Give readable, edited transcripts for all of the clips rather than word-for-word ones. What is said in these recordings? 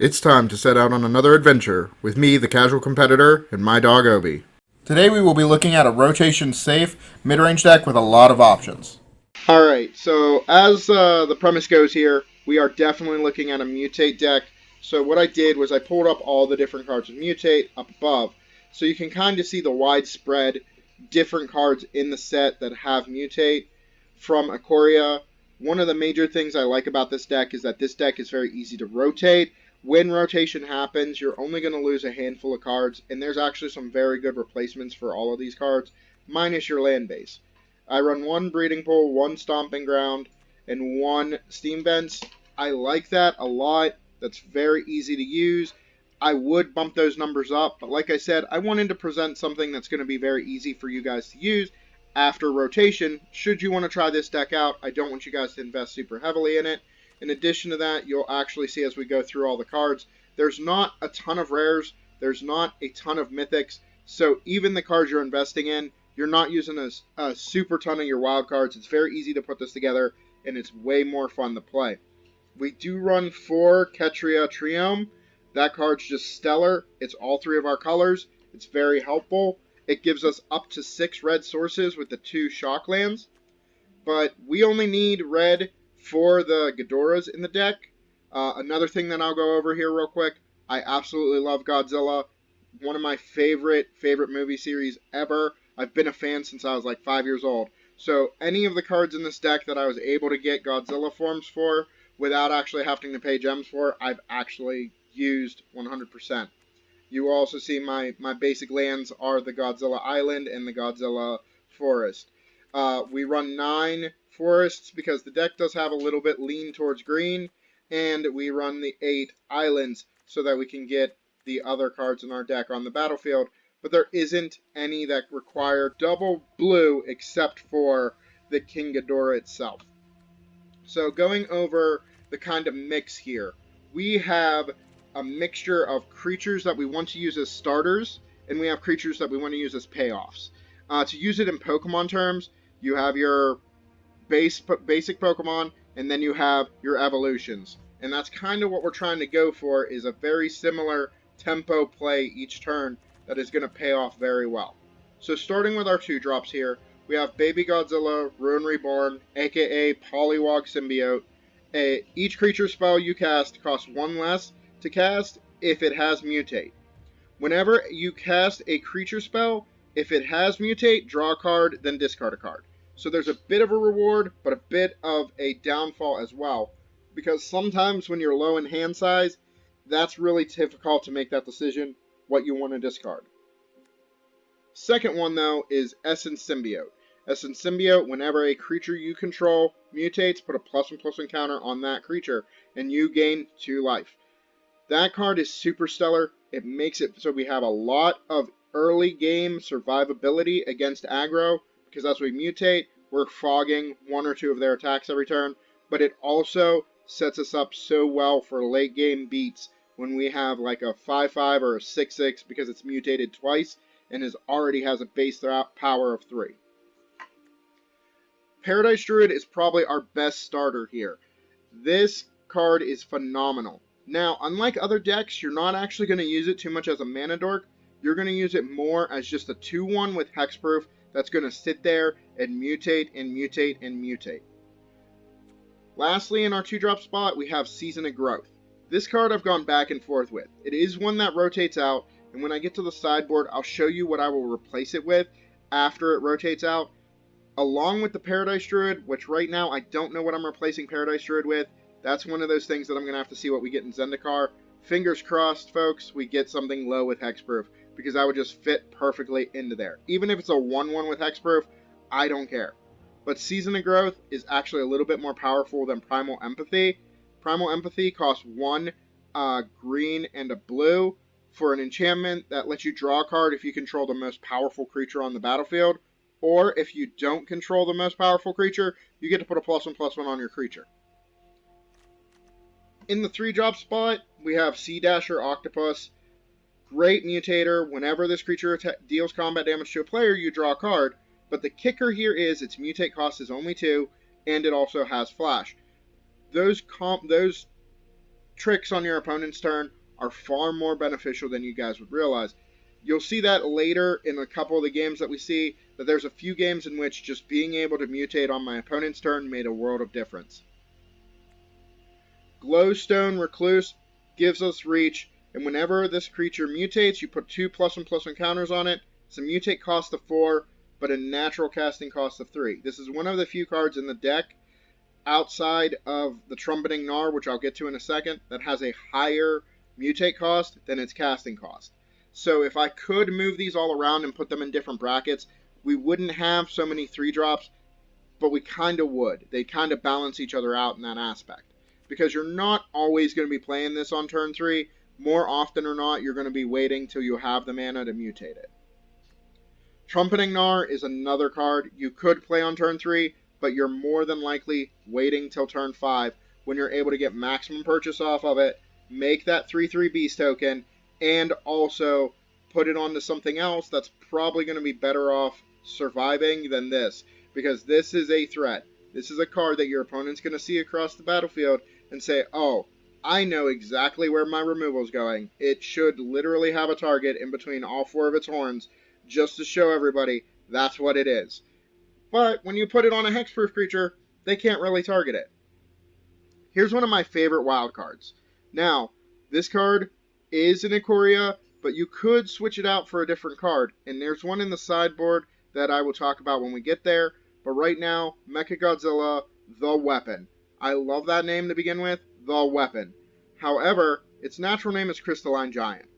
It's time to set out on another adventure with me, the casual competitor, and my dog Obi. Today we will be looking at a rotation safe mid-range deck with a lot of options. Alright, so as the premise goes here, we are definitely looking at a Mutate deck. So what I did was I pulled up all the different cards with Mutate up above, so you can kind of see the widespread different cards in the set that have Mutate from Ikoria. One of the major things I like about this deck is that this deck is very easy to rotate. When rotation happens, you're only going to lose a handful of cards, and there's actually some very good replacements for all of these cards, minus your land base. I run one Breeding Pool, one Stomping Ground, and one Steam Vents. I like that a lot. That's very easy to use. I would bump those numbers up, but like I said, I wanted to present something that's going to be very easy for you guys to use after rotation. Should you want to try this deck out, I don't want you guys to invest super heavily in it. In addition to that, you'll actually see as we go through all the cards, there's not a ton of rares, there's not a ton of mythics, so even the cards you're investing in, you're not using a super ton of your wild cards. It's very easy to put this together, and it's way more fun to play. We do run 4 Ketria Triome. That card's just stellar. It's all 3 of our colors. It's very helpful. It gives us up to 6 red sources with the 2 shock lands, but we only need red for the Ghidorahs in the deck. Another thing that I'll go over here real quick, I absolutely love Godzilla. One of my favorite movie series ever. I've been a fan since I was like 5 years old. So any of the cards in this deck that I was able to get Godzilla forms for without actually having to pay gems for, I've actually used 100%. You will also see my basic lands are the Godzilla Island and the Godzilla Forest. We run 9 forests because the deck does have a little bit lean towards green, and we run the 8 islands so that we can get the other cards in our deck on the battlefield, but there isn't any that require double blue except for the King Ghidorah itself. So going over the kind of mix here, we have a mixture of creatures that we want to use as starters, and we have creatures that we want to use as payoffs. To use it in Pokemon terms, you have your basic Pokemon, and then you have your evolutions. And that's kind of what we're trying to go for, is a very similar tempo play each turn that is going to pay off very well. So starting with our 2-drops here, we have Baby Godzilla, Ruin Reborn, aka Poliwag Symbiote. Each creature spell you cast costs 1 less to cast if it has Mutate. Whenever you cast a creature spell, if it has Mutate, draw a card, then discard a card. So there's a bit of a reward, but a bit of a downfall as well, because sometimes when you're low in hand size, that's really difficult to make that decision, what you want to discard. Second one, though, is Essence Symbiote. Essence Symbiote, whenever a creature you control mutates, put a +1/+1 counter on that creature, and you gain 2 life. That card is super stellar. It makes it so we have a lot of early game survivability against aggro, because as we mutate, we're fogging 1 or 2 of their attacks every turn, but it also sets us up so well for late game beats when we have like a 5/5 or a 6/6 because it's mutated twice and already has a base power of 3. Paradise Druid is probably our best starter here. This card is phenomenal. Now, unlike other decks, you're not actually going to use it too much as a mana dork. You're going to use it more as just a 2/1 with hexproof that's going to sit there and mutate and mutate and mutate. Lastly, in our 2-drop spot, we have Season of Growth. This card I've gone back and forth with. It is one that rotates out, and when I get to the sideboard, I'll show you what I will replace it with after it rotates out, along with the Paradise Druid, which right now I don't know what I'm replacing Paradise Druid with. That's one of those things that I'm going to have to see what we get in Zendikar. Fingers crossed, folks, we get something low with hexproof, because that would just fit perfectly into there. Even if it's a 1/1 with hexproof, I don't care. But Season of Growth is actually a little bit more powerful than Primal Empathy. Primal Empathy costs 1 green and a blue for an enchantment that lets you draw a card if you control the most powerful creature on the battlefield, or if you don't control the most powerful creature, you get to put a +1/+1 on your creature. In the 3-drop spot, we have Sea Dasher Octopus. Great mutator. Whenever this creature deals combat damage to a player, you draw a card. But the kicker here is its mutate cost is only 2, and it also has flash. Those tricks on your opponent's turn are far more beneficial than you guys would realize. You'll see that later in a couple of the games that we see, that there's a few games in which just being able to mutate on my opponent's turn made a world of difference. Glowstone Recluse gives us reach, and whenever this creature mutates, you put 2 +1/+1 counters on it. It's a mutate cost of 4, but a natural casting cost of 3. This is one of the few cards in the deck outside of the Trumpeting Gnar, which I'll get to in a second, that has a higher mutate cost than its casting cost. So if I could move these all around and put them in different brackets, we wouldn't have so many 3-drops, but we kind of would. They kind of balance each other out in that aspect. Because you're not always going to be playing this on turn 3. More often or not, you're going to be waiting till you have the mana to mutate it. Trumpeting Gnar is another card you could play on turn 3, but you're more than likely waiting till turn 5 when you're able to get maximum purchase off of it, make that 3/3 beast token, and also put it onto something else that's probably going to be better off surviving than this, because this is a threat. This is a card that your opponent's going to see across the battlefield and say, oh, I know exactly where my removal is going. It should literally have a target in between all 4 of its horns just to show everybody that's what it is. But when you put it on a hexproof creature, they can't really target it. Here's one of my favorite wild cards. Now, this card is an Ikoria, but you could switch it out for a different card. And there's one in the sideboard that I will talk about when we get there. But right now, Mechagodzilla, the Weapon. I love that name to begin with, the Weapon. However, its natural name is Crystalline Giant.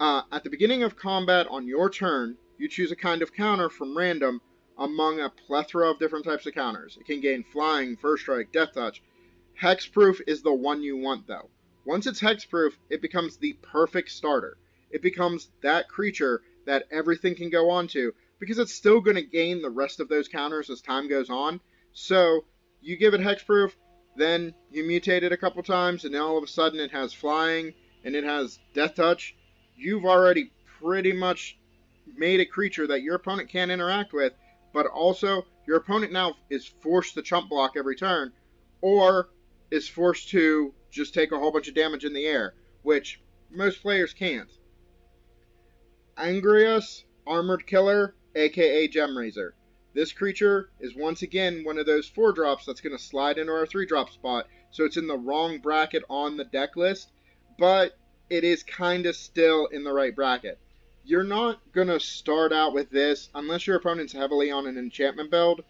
At the beginning of combat on your turn, you choose a kind of counter from random among a plethora of different types of counters. It can gain Flying, First Strike, Death Touch. Hexproof is the one you want, though. Once it's hexproof, it becomes the perfect starter. It becomes that creature that everything can go on to, because it's still going to gain the rest of those counters as time goes on. So, you give it hexproof, then you mutate it a couple times, and then all of a sudden it has Flying, and it has Death Touch. You've already pretty much made a creature that your opponent can't interact with, but also your opponent now is forced to chump block every turn, or is forced to just take a whole bunch of damage in the air, which most players can't. Angrius, Armored Killer, aka Gemrazor. This creature is once again one of those 4-drops that's going to slide into our 3-drop spot, so it's in the wrong bracket on the deck list, but it is kind of still in the right bracket. You're not going to start out with this unless your opponent's heavily on an enchantment build.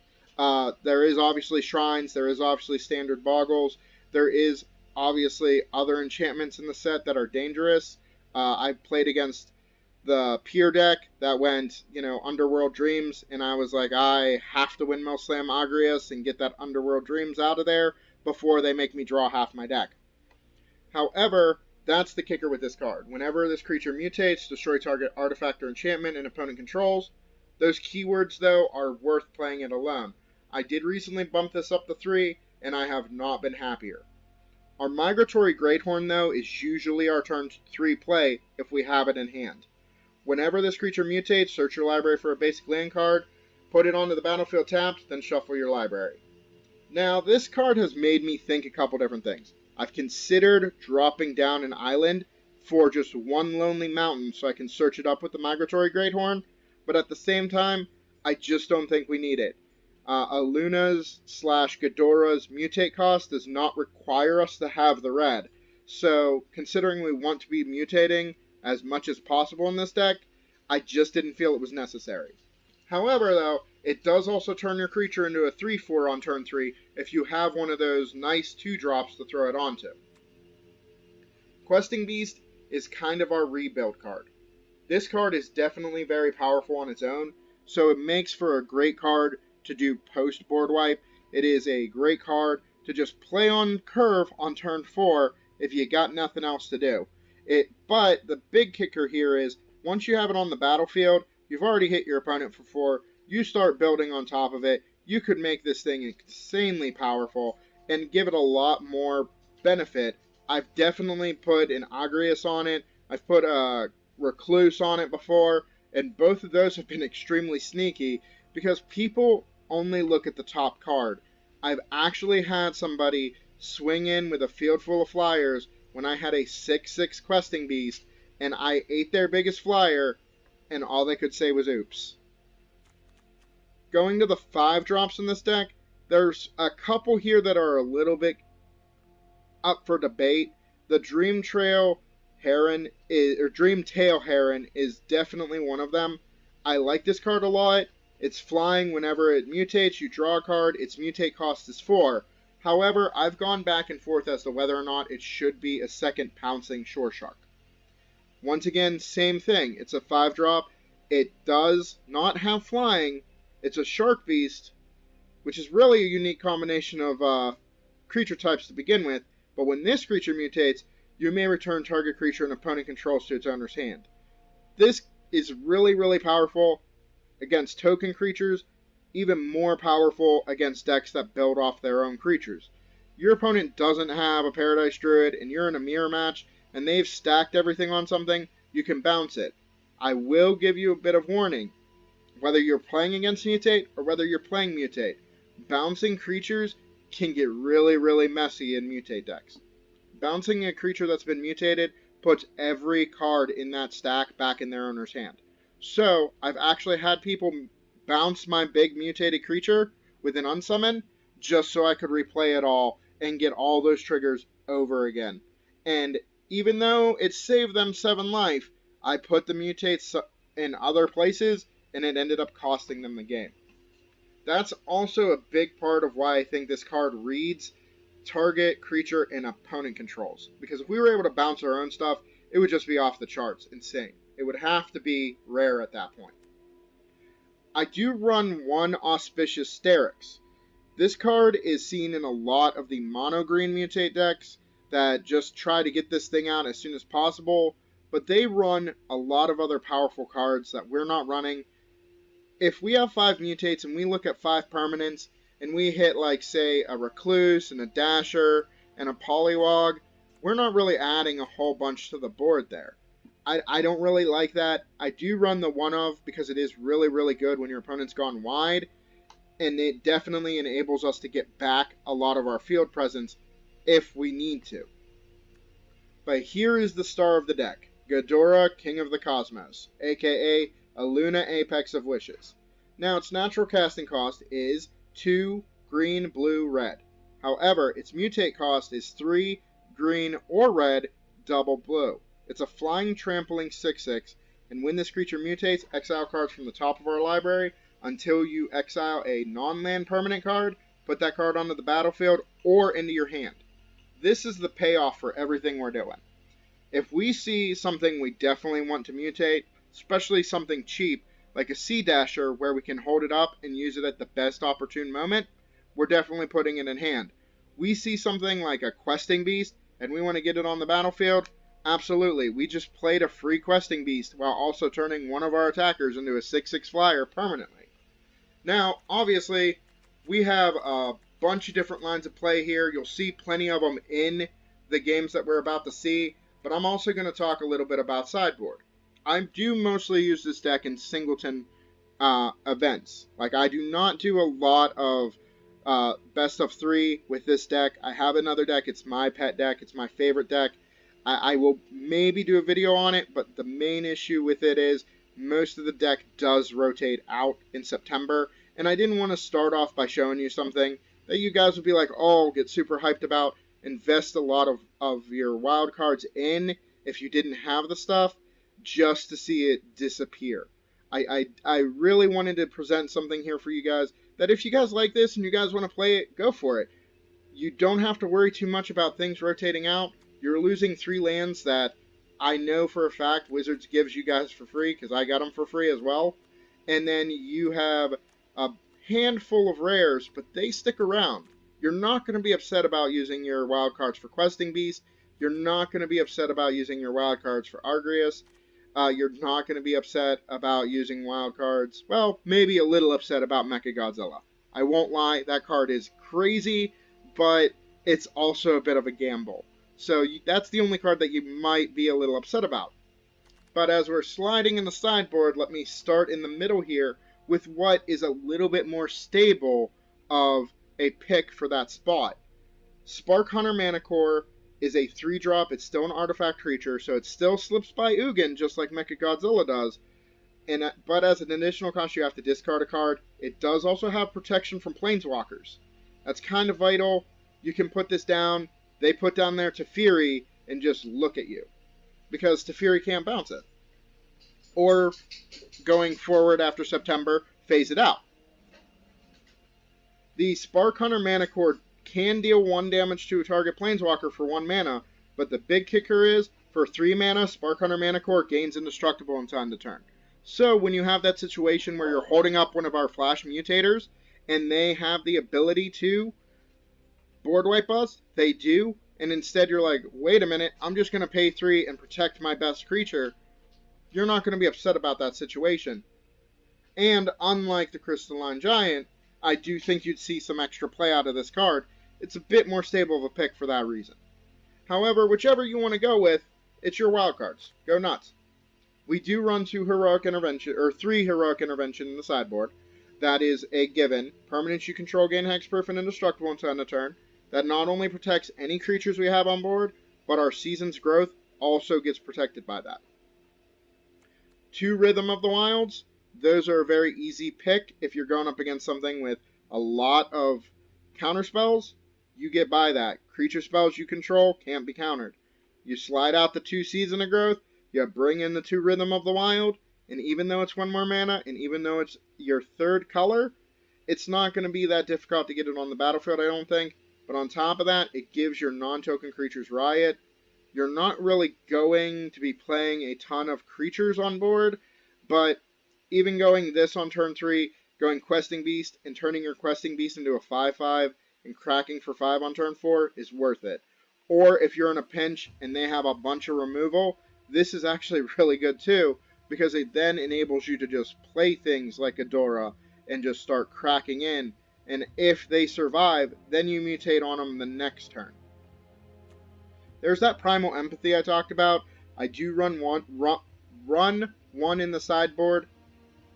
There is obviously Shrines, there is obviously Standard Boggles, there is obviously other enchantments in the set that are dangerous. I played against the Pier deck that went, Underworld Dreams, and I was like, I have to Windmill Slam Agrius and get that Underworld Dreams out of there before they make me draw half my deck. However, that's the kicker with this card. Whenever this creature mutates, destroy target artifact or enchantment an opponent controls. Those keywords, though, are worth playing it alone. I did recently bump this up to 3, and I have not been happier. Our Migratory Greathorn, though, is usually our turn 3 play if we have it in hand. Whenever this creature mutates, search your library for a basic land card, put it onto the battlefield tapped, then shuffle your library. Now, this card has made me think a couple different things. I've considered dropping down an island for just one lonely mountain so I can search it up with the Migratory Greathorn, but at the same time, I just don't think we need it. Aluna's / Ghidorah's mutate cost does not require us to have the red, so considering we want to be mutating as much as possible in this deck, I just didn't feel it was necessary. However, though, it does also turn your creature into a 3/4 on turn 3 if you have one of those nice 2-drops to throw it onto. Questing Beast is kind of our rebuild card. This card is definitely very powerful on its own, so it makes for a great card to do post-board wipe. It is a great card to just play on curve on turn 4 if you got nothing else to do. But the big kicker here is, once you have it on the battlefield, you've already hit your opponent for 4, you start building on top of it, you could make this thing insanely powerful and give it a lot more benefit. I've definitely put an Agrius on it, I've put a Recluse on it before, and both of those have been extremely sneaky because people only look at the top card. I've actually had somebody swing in with a field full of flyers when I had a 6/6 questing beast and I ate their biggest flyer and all they could say was oops. Going to the 5 drops in this deck, there's a couple here that are a little bit up for debate. The Dream Tail Heron is definitely one of them. I like this card a lot. It's flying. Whenever it mutates, you draw a card. Its mutate cost is 4. However, I've gone back and forth as to whether or not it should be a second pouncing Shore Shark. Once again, same thing. It's a 5 drop. It does not have flying. It's a Shark Beast, which is really a unique combination of creature types to begin with. But when this creature mutates, you may return target creature an opponent controls to its owner's hand. This is really, really powerful against token creatures, even more powerful against decks that build off their own creatures. Your opponent doesn't have a Paradise Druid, and you're in a mirror match, and they've stacked everything on something, you can bounce it. I will give you a bit of warning. Whether you're playing against Mutate or whether you're playing Mutate, bouncing creatures can get really, really messy in Mutate decks. Bouncing a creature that's been mutated puts every card in that stack back in their owner's hand. So, I've actually had people bounce my big mutated creature with an unsummon just so I could replay it all and get all those triggers over again. And even though it saved them 7 life, I put the mutates in other places and it ended up costing them the game. That's also a big part of why I think this card reads target creature and opponent controls. Because if we were able to bounce our own stuff, it would just be off the charts. Insane. It would have to be rare at that point. I do run one Auspicious Steroids. This card is seen in a lot of the mono-green Mutate decks that just try to get this thing out as soon as possible, but they run a lot of other powerful cards that we're not running. If we have 5 mutates and we look at 5 permanents and we hit, like, say, a Recluse and a Dasher and a Polywog, we're not really adding a whole bunch to the board there. I don't really like that. I do run the one of because it is really, really good when your opponent's gone wide, and it definitely enables us to get back a lot of our field presence if we need to. But here is the star of the deck, Ghidorah, King of the Cosmos, aka a Luna Apex of Wishes. Now, its natural casting cost is 2 green, blue, red. However, its mutate cost is 3 green or red, double blue. It's a flying, trampling 6/6, and when this creature mutates, exile cards from the top of our library until you exile a non-land permanent card, put that card onto the battlefield or into your hand. This is the payoff for everything we're doing. If we see something we definitely want to mutate, especially something cheap, like a Sea Dasher where we can hold it up and use it at the best opportune moment, we're definitely putting it in hand. We see something like a Questing Beast and we want to get it on the battlefield, absolutely. We just played a free Questing Beast while also turning one of our attackers into a 6/6 flyer permanently. Now, obviously, we have a bunch of different lines of play here. You'll see plenty of them in the games that we're about to see, but I'm also going to talk a little bit about sideboard. I do mostly use this deck in singleton events. Like, I do not do a lot of best of 3 with this deck. I have another deck. It's my pet deck. It's my favorite deck. I will maybe do a video on it, but the main issue with it is most of the deck does rotate out in September, and I didn't want to start off by showing you something that you guys would be like, oh, get super hyped about, invest a lot of your wild cards in if you didn't have the stuff, just to see it disappear. I really wanted to present something here for you guys that if you guys like this and you guys want to play it, go for it. You don't have to worry too much about things rotating out. You're losing 3 lands that I know for a fact Wizards gives you guys for free, because I got them for free as well. And then you have a handful of rares, but they stick around. You're not going to be upset about using your wild cards for Questing Beast. You're not going to be upset about using your wild cards for Argreus. You're not going to be upset about using wild cards. Well, maybe a little upset about Mechagodzilla. I won't lie, that card is crazy, but it's also a bit of a gamble. So that's the only card that you might be a little upset about. But as we're sliding in the sideboard, let me start in the middle here with what is a little bit more stable of a pick for that spot. Spark Hunter Manicore is a 3-drop. It's still an artifact creature, so it still slips by Ugin, just like Mechagodzilla does. But as an additional cost, you have to discard a card. It does also have protection from Planeswalkers. That's kind of vital. You can put this down. They put down their Teferi and just look at you, because Teferi can't bounce it. Or, going forward after September, phase it out. The Spark Hunter Mana Cord can deal 1 damage to a target Planeswalker for 1 mana, but the big kicker is, for 3 mana, Spark Hunter Mana Cord gains indestructible until end of turn. So when you have that situation where you're holding up one of our Flash Mutators, and they have the ability to board wipe us, they do, and instead you're like, wait a minute, I'm just going to pay 3 and protect my best creature, you're not going to be upset about that situation. And unlike the Crystalline Giant, I do think you'd see some extra play out of this card. It's a bit more stable of a pick for that reason. However, whichever you want to go with, it's your wild cards. Go nuts. We do run 3 Heroic Intervention in the sideboard. That is a given. Permanents you control gain hexproof and indestructible until end of turn. That not only protects any creatures we have on board, but our Season's Growth also gets protected by that. 2 Rhythm of the Wilds. Those are a very easy pick if you're going up against something with a lot of counter spells. You get by that. Creature spells you control can't be countered. You slide out the 2 Season of Growth, you bring in the 2 Rhythm of the Wild, and even though it's 1 more mana, and even though it's your 3rd color, it's not going to be that difficult to get it on the battlefield, I don't think. But on top of that, it gives your non-token creatures riot. You're not really going to be playing a ton of creatures on board, but even going this on turn 3, going Questing Beast, and turning your Questing Beast into a 5/5, and cracking for 5 on turn 4 is worth it. Or if you're in a pinch and they have a bunch of removal, this is actually really good too, because it then enables you to just play things like Adora and just start cracking in, and if they survive, then you mutate on them the next turn. There's that Primal Empathy I talked about. I do run one in the sideboard,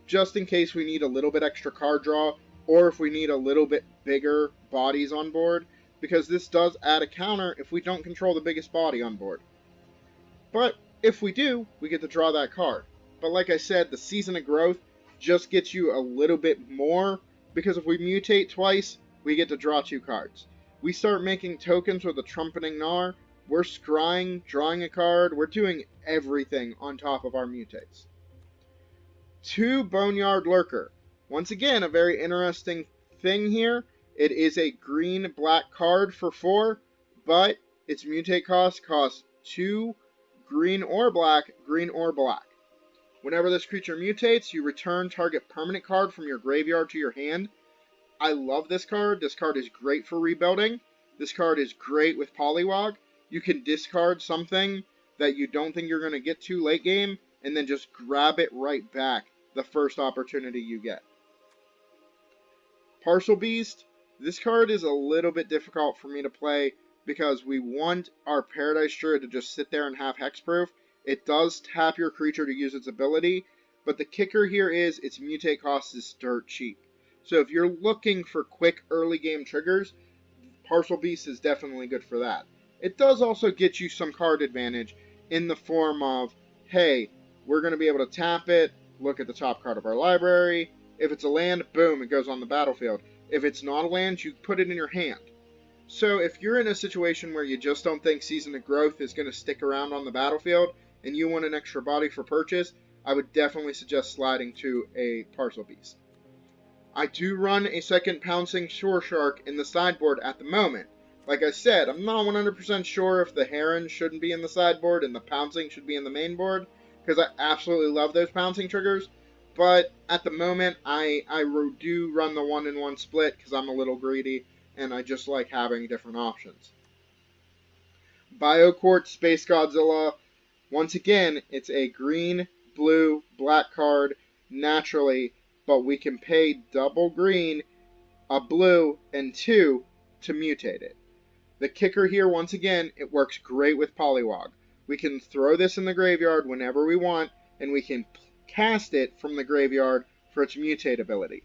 just in case we need a little bit extra card draw, or if we need a little bit bigger bodies on board, because this does add a counter if we don't control the biggest body on board. But if we do, we get to draw that card. But like I said, the Season of Growth just gets you a little bit more, because if we mutate twice, we get to draw 2 cards. We start making tokens with a Trumpeting Gnar, we're scrying, drawing a card, we're doing everything on top of our mutates. 2 Boneyard Lurker. Once again, a very interesting thing here. It is a green-black card for 4, but its mutate costs 2 green or black. Whenever this creature mutates, you return target permanent card from your graveyard to your hand. I love this card. This card is great for rebuilding. This card is great with Polywog. You can discard something that you don't think you're going to get to late game, and then just grab it right back the first opportunity you get. Parcel Beast. This card is a little bit difficult for me to play, because we want our Paradise Druid to just sit there and have hexproof. It does tap your creature to use its ability, but the kicker here is its mutate cost is dirt cheap. So if you're looking for quick early game triggers, Parcel Beast is definitely good for that. It does also get you some card advantage in the form of, hey, we're going to be able to tap it, look at the top card of our library. If it's a land, boom, it goes on the battlefield. If it's not a land, you put it in your hand. So if you're in a situation where you just don't think Season of Growth is going to stick around on the battlefield, and you want an extra body for purchase, I would definitely suggest sliding to a Parcel Beast. I do run a second Pouncing Shore Shark in the sideboard at the moment. Like I said, I'm not 100% sure if the Heron shouldn't be in the sideboard and the Pouncing should be in the main board, because I absolutely love those Pouncing triggers. But at the moment, I do run the 1-in-1 split because I'm a little greedy, and I just like having different options. BioQuartz Space Godzilla. Once again, it's a green, blue, black card naturally, but we can pay double green, a blue, and 2 to mutate it. The kicker here, once again, it works great with Polywog. We can throw this in the graveyard whenever we want, and we can cast it from the graveyard for its mutate ability.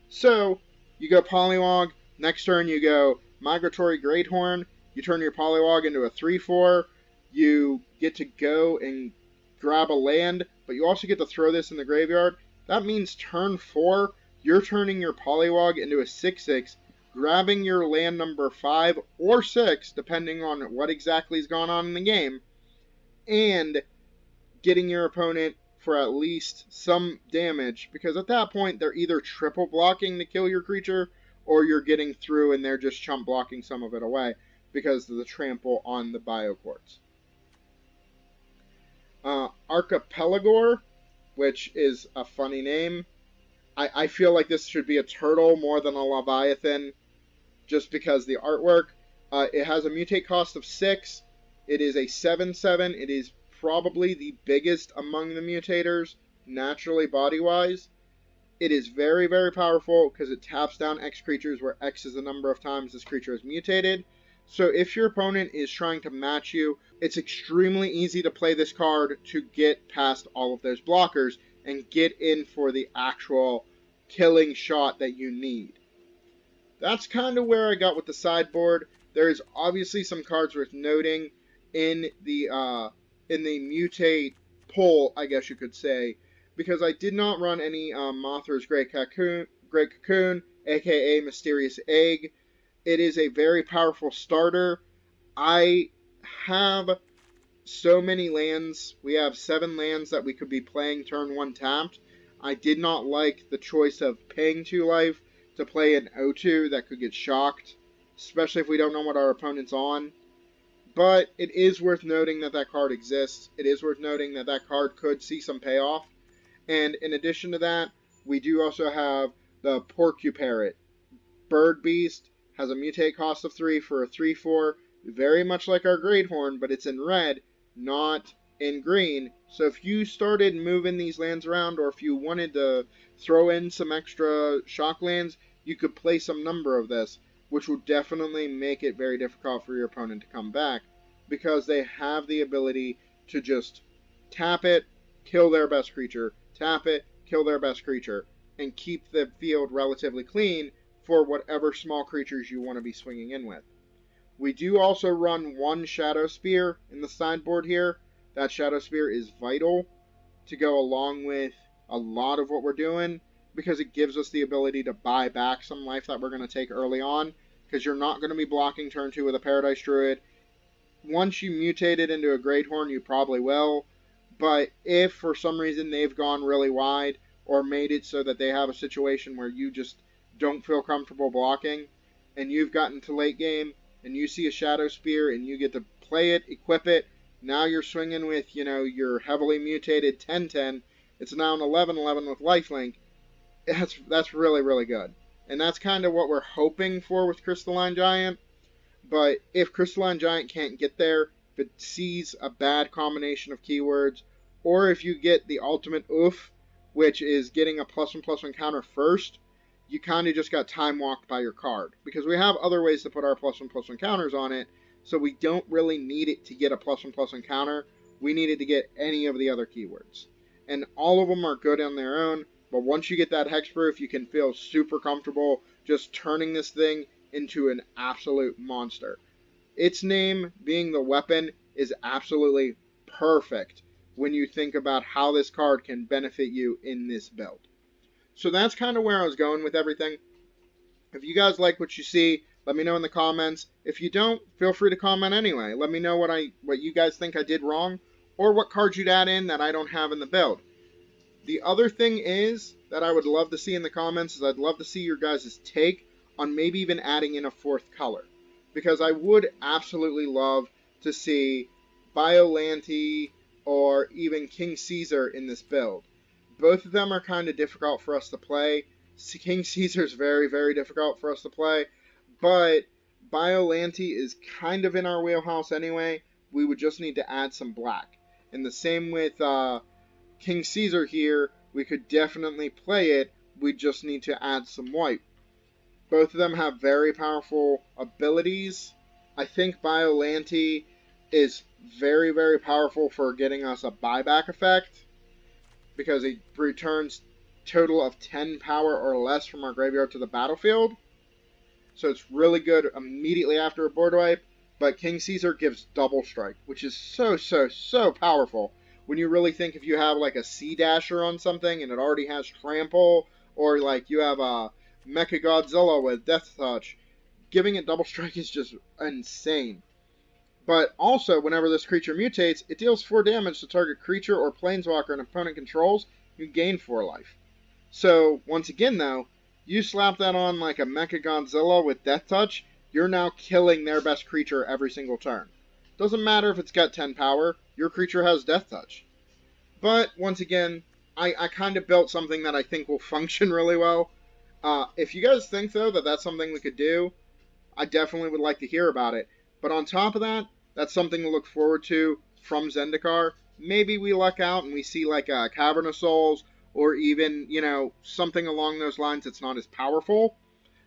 So, you go Polywog, next turn you go Migratory Greathorn, you turn your Polywog into a 3/4, you get to go and grab a land, but you also get to throw this in the graveyard. That means turn 4, you're turning your Polywog into a 6/6, grabbing your land number 5 or 6, depending on what exactly is going on in the game, and getting your opponent for at least some damage, because at that point they're either triple blocking to kill your creature, or you're getting through and they're just chump blocking some of it away because of the trample on the Bioquartz. Archipelagor, which is a funny name. I feel like this should be a turtle more than a Leviathan, just because the artwork. It has a mutate cost of 6. It is a 7/7. It is probably the biggest among the mutators, naturally body-wise. It is very, very powerful because it taps down X creatures, where X is the number of times this creature is mutated. So if your opponent is trying to match you, it's extremely easy to play this card to get past all of those blockers and get in for the actual killing shot that you need. That's kind of where I got with the sideboard. There's obviously some cards worth noting in the mutate poll, I guess you could say, because I did not run any Mothra's Great Cocoon, aka Mysterious Egg. It is a very powerful starter. I have so many lands. We have 7 lands that we could be playing turn 1 tapped. I did not like the choice of paying 2 life to play an O2 that could get shocked, especially if we don't know what our opponent's on. But it is worth noting that that card exists. It is worth noting that that card could see some payoff. And in addition to that, we do also have the Porcuparrot. Bird Beast has a mutate cost of 3 for a 3/4, very much like our Great Horn, but it's in red, not in green. So if you started moving these lands around, or if you wanted to throw in some extra shock lands, you could play some number of this, which will definitely make it very difficult for your opponent to come back, because they have the ability to just tap it, kill their best creature, tap it, kill their best creature, and keep the field relatively clean for whatever small creatures you want to be swinging in with. We do also run 1 Shadow Spear in the sideboard here. That Shadow Spear is vital to go along with a lot of what we're doing, because it gives us the ability to buy back some life that we're going to take early on, because you're not going to be blocking turn 2 with a Paradise Druid. Once you mutate it into a Great Horn, you probably will, but if for some reason they've gone really wide, or made it so that they have a situation where you just don't feel comfortable blocking, and you've gotten to late game, and you see a Shadow Spear, and you get to play it, equip it, now you're swinging with, your heavily mutated 10/10, it's now an 11/11 with lifelink. That's really, really good. And that's kind of what we're hoping for with Crystalline Giant. But if Crystalline Giant can't get there, if it sees a bad combination of keywords, or if you get the ultimate oof, which is getting a +1/+1 counter first, you kind of just got time walked by your card. Because we have other ways to put our +1/+1 counters on it, so we don't really need it to get a +1/+1 counter. We need it to get any of the other keywords. And all of them are good on their own, but once you get that hexproof, you can feel super comfortable just turning this thing into an absolute monster. Its name being the weapon is absolutely perfect when you think about how this card can benefit you in this build. So that's kind of where I was going with everything. If you guys like what you see, let me know in the comments. If you don't, feel free to comment anyway. Let me know what you guys think I did wrong, or what cards you'd add in that I don't have in the build. The other thing is that I would love to see in the comments is I'd love to see your guys' take on maybe even adding in a 4th color. Because I would absolutely love to see Biollante or even King Caesar in this build. Both of them are kind of difficult for us to play. King Caesar is very, very difficult for us to play. But Biollante is kind of in our wheelhouse anyway. We would just need to add some black. And the same with King Caesar here. We could definitely play it. We just need to add some white. Both of them have very powerful abilities. I think Biollante is very, very powerful for getting us a buyback effect, because it returns total of 10 power or less from our graveyard to the battlefield. So it's really good immediately after a board wipe. but King Caesar gives double strike, which is so powerful. When you really think if you have like a Sea Dasher on something and it already has trample, or like you have a Mecha Godzilla with Death Touch, giving it double strike is just insane. But also, whenever this creature mutates, it deals 4 damage to target creature or planeswalker an opponent controls. You gain 4 life. So, once again though, you slap that on like a Mecha Godzilla with Death Touch, you're now killing their best creature every single turn. Doesn't matter if it's got 10 power, your creature has Death Touch. But, once again, I kind of built something that I think will function really well. If you guys think, though, that that's something we could do, I definitely would like to hear about it. But on top of that, that's something to look forward to from Zendikar. Maybe we luck out and we see like a Cavern of Souls, or even, you know, something along those lines that's not as powerful,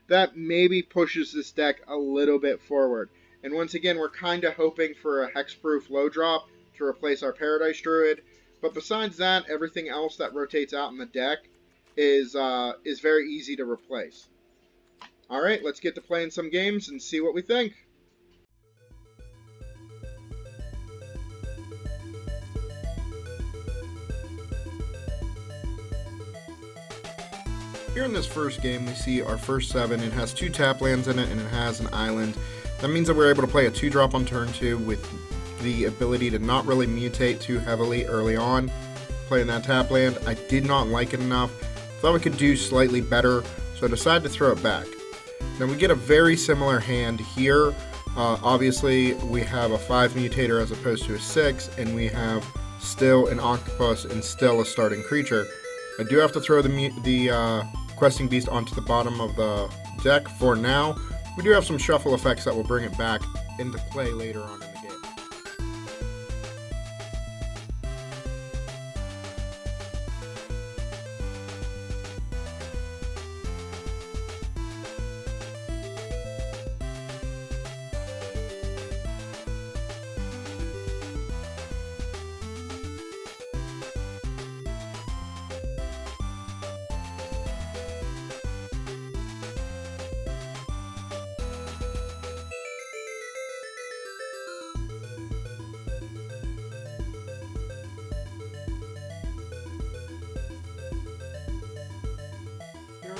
that maybe pushes this deck a little bit forward. And once again, we're kind of hoping for a hexproof low drop to replace our Paradise Druid. But besides that, everything else that rotates out in the deck is very easy to replace. Alright, let's get to playing some games and see what we think. Here in this first game, we see our first 7. It has 2 tap lands in it, and it has an island. That means that we're able to play a 2-drop on turn 2 with the ability to not really mutate too heavily early on. Playing that tap land, I did not like it enough. Thought we could do slightly better, so I decided to throw it back. Now we get a very similar hand here. Obviously, we have a 5 mutator as opposed to a 6, and we have still an octopus and still a starting creature. I do have to throw the questing beast onto the bottom of the deck for now. We do have some shuffle effects that will bring it back into play later on in the game.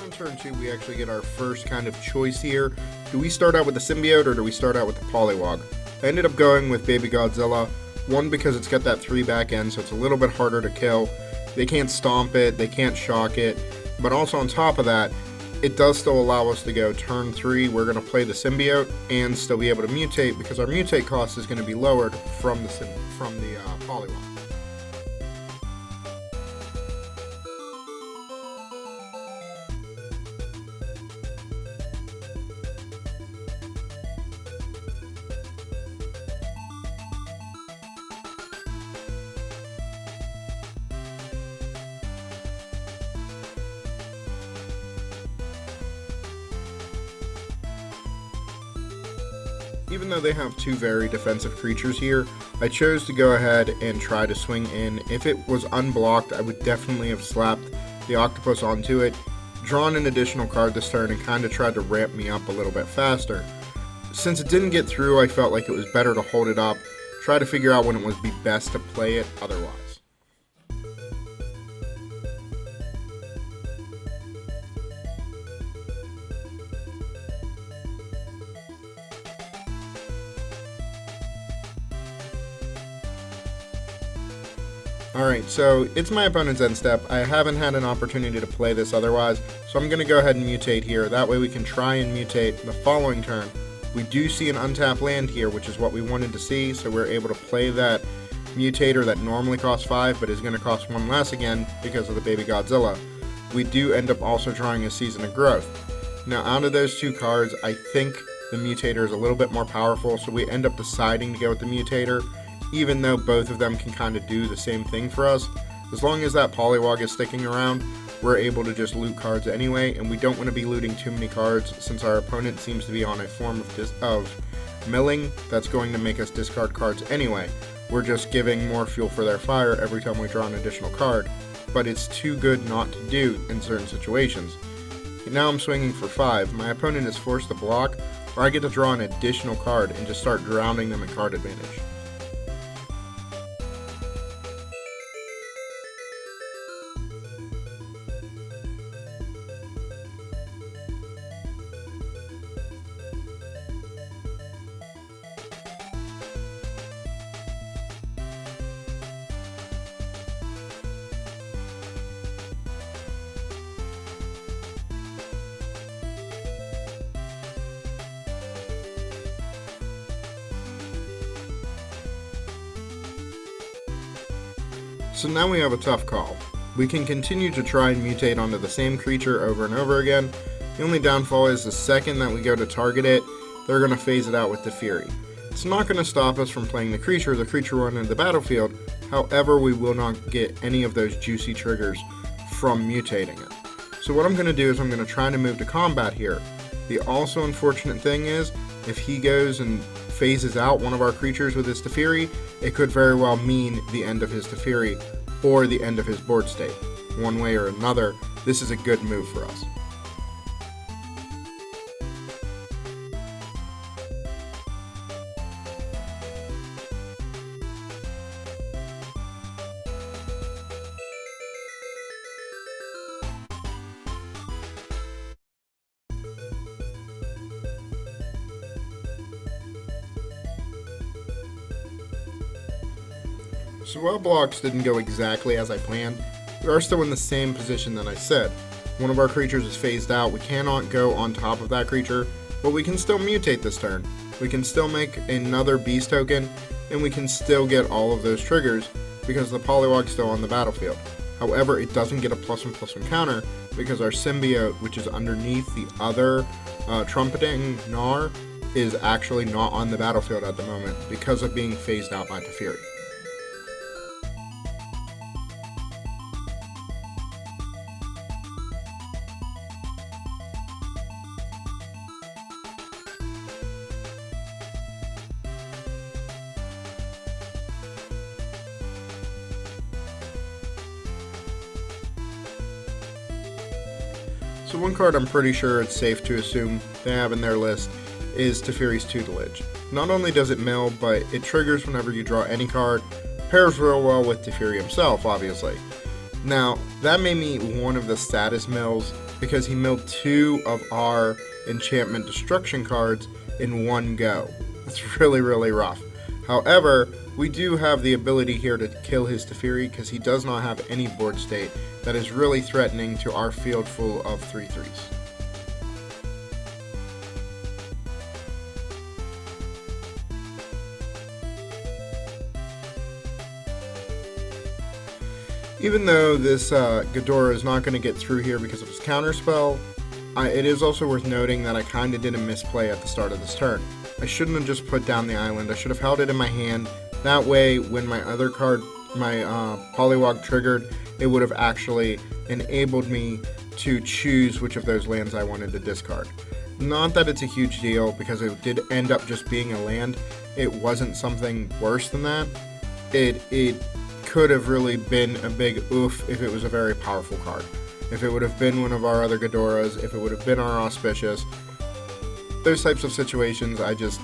On turn 2, we actually get our first kind of choice here. Do we start out with the symbiote or do we start out with the polywog? I ended up going with Baby Godzilla. 1, because it's got that 3 back end, so it's a little bit harder to kill. They can't stomp it, they can't shock it, but also on top of that, it does still allow us to go turn 3, we're going to play the symbiote and still be able to mutate, because our mutate cost is going to be lowered from the polywog. Even though they have 2 very defensive creatures here, I chose to go ahead and try to swing in. If it was unblocked, I would definitely have slapped the octopus onto it, drawn an additional card this turn, and kind of tried to ramp me up a little bit faster. Since it didn't get through, I felt like it was better to hold it up, try to figure out when it would be best to play it otherwise. Alright, so it's my opponent's end step. I haven't had an opportunity to play this otherwise, so I'm going to go ahead and mutate here. That way we can try and mutate the following turn. We do see an untapped land here, which is what we wanted to see, so we're able to play that mutator that normally costs 5, but is going to cost 1 less again because of the Baby Godzilla. We do end up also drawing a Season of Growth. Now, out of those 2 cards, I think the mutator is a little bit more powerful, so we end up deciding to go with the mutator, even though both of them can kind of do the same thing for us. As long as that polywog is sticking around, we're able to just loot cards anyway, and we don't want to be looting too many cards since our opponent seems to be on a form of milling that's going to make us discard cards anyway. We're just giving more fuel for their fire every time we draw an additional card, but it's too good not to do in certain situations. Now I'm swinging for 5. My opponent is forced to block, or I get to draw an additional card and just start drowning them in card advantage. So now we have a tough call. We can continue to try and mutate onto the same creature over and over again. The only downfall is the second that we go to target it, they're going to phase it out with the Fury. It's not going to stop us from playing the creature will run into the battlefield, however we will not get any of those juicy triggers from mutating it. So what I'm going to do is I'm going to try to move to combat here. The also unfortunate thing is, if he goes and phases out one of our creatures with his Teferi, it could very well mean the end of his Teferi or the end of his board state. One way or another, this is a good move for us. So while blocks didn't go exactly as I planned, we are still in the same position that I said. One of our creatures is phased out, we cannot go on top of that creature, but we can still mutate this turn. We can still make another beast token, and we can still get all of those triggers because the Poliwag's still on the battlefield. However, it doesn't get a +1/+1 counter because our symbiote, which is underneath the other trumpeting Gnar, is actually not on the battlefield at the moment because of being phased out by Teferi. So one card I'm pretty sure it's safe to assume they have in their list is Teferi's tutelage. Not only does it mill, but it triggers whenever you draw any card, pairs real well with Teferi himself, obviously. Now, that made me one of the saddest mills because he milled 2 of our enchantment destruction cards in one go. It's really, really rough. However, we do have the ability here to kill his Teferi because he does not have any board state that is really threatening to our field full of 3/3s. Even though this Ghidorah is not going to get through here because of his counterspell, it is also worth noting that I kind of did a misplay at the start of this turn. I shouldn't have just put down the island, I should have held it in my hand. That way, when my other card, my Poliwag triggered, it would have actually enabled me to choose which of those lands I wanted to discard. Not that it's a huge deal, because it did end up just being a land. It wasn't something worse than that. It could have really been a big oof if it was a very powerful card. If it would have been one of our other Ghidorahs, if it would have been our Auspicious. Those types of situations I just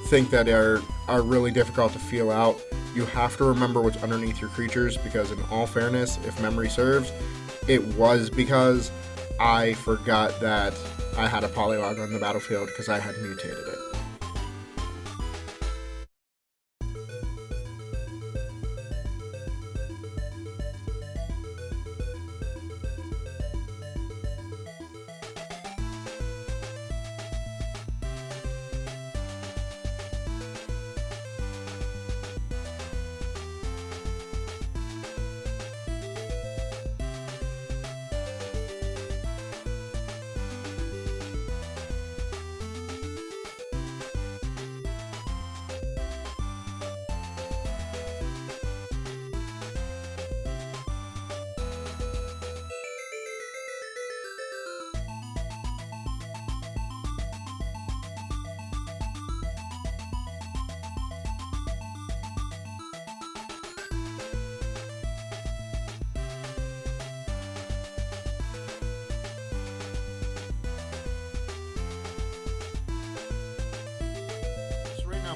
think that are really difficult to feel out. You have to remember what's underneath your creatures, because in all fairness, if memory serves, it was because I forgot that I had a Poliwag on the battlefield because I had mutated it.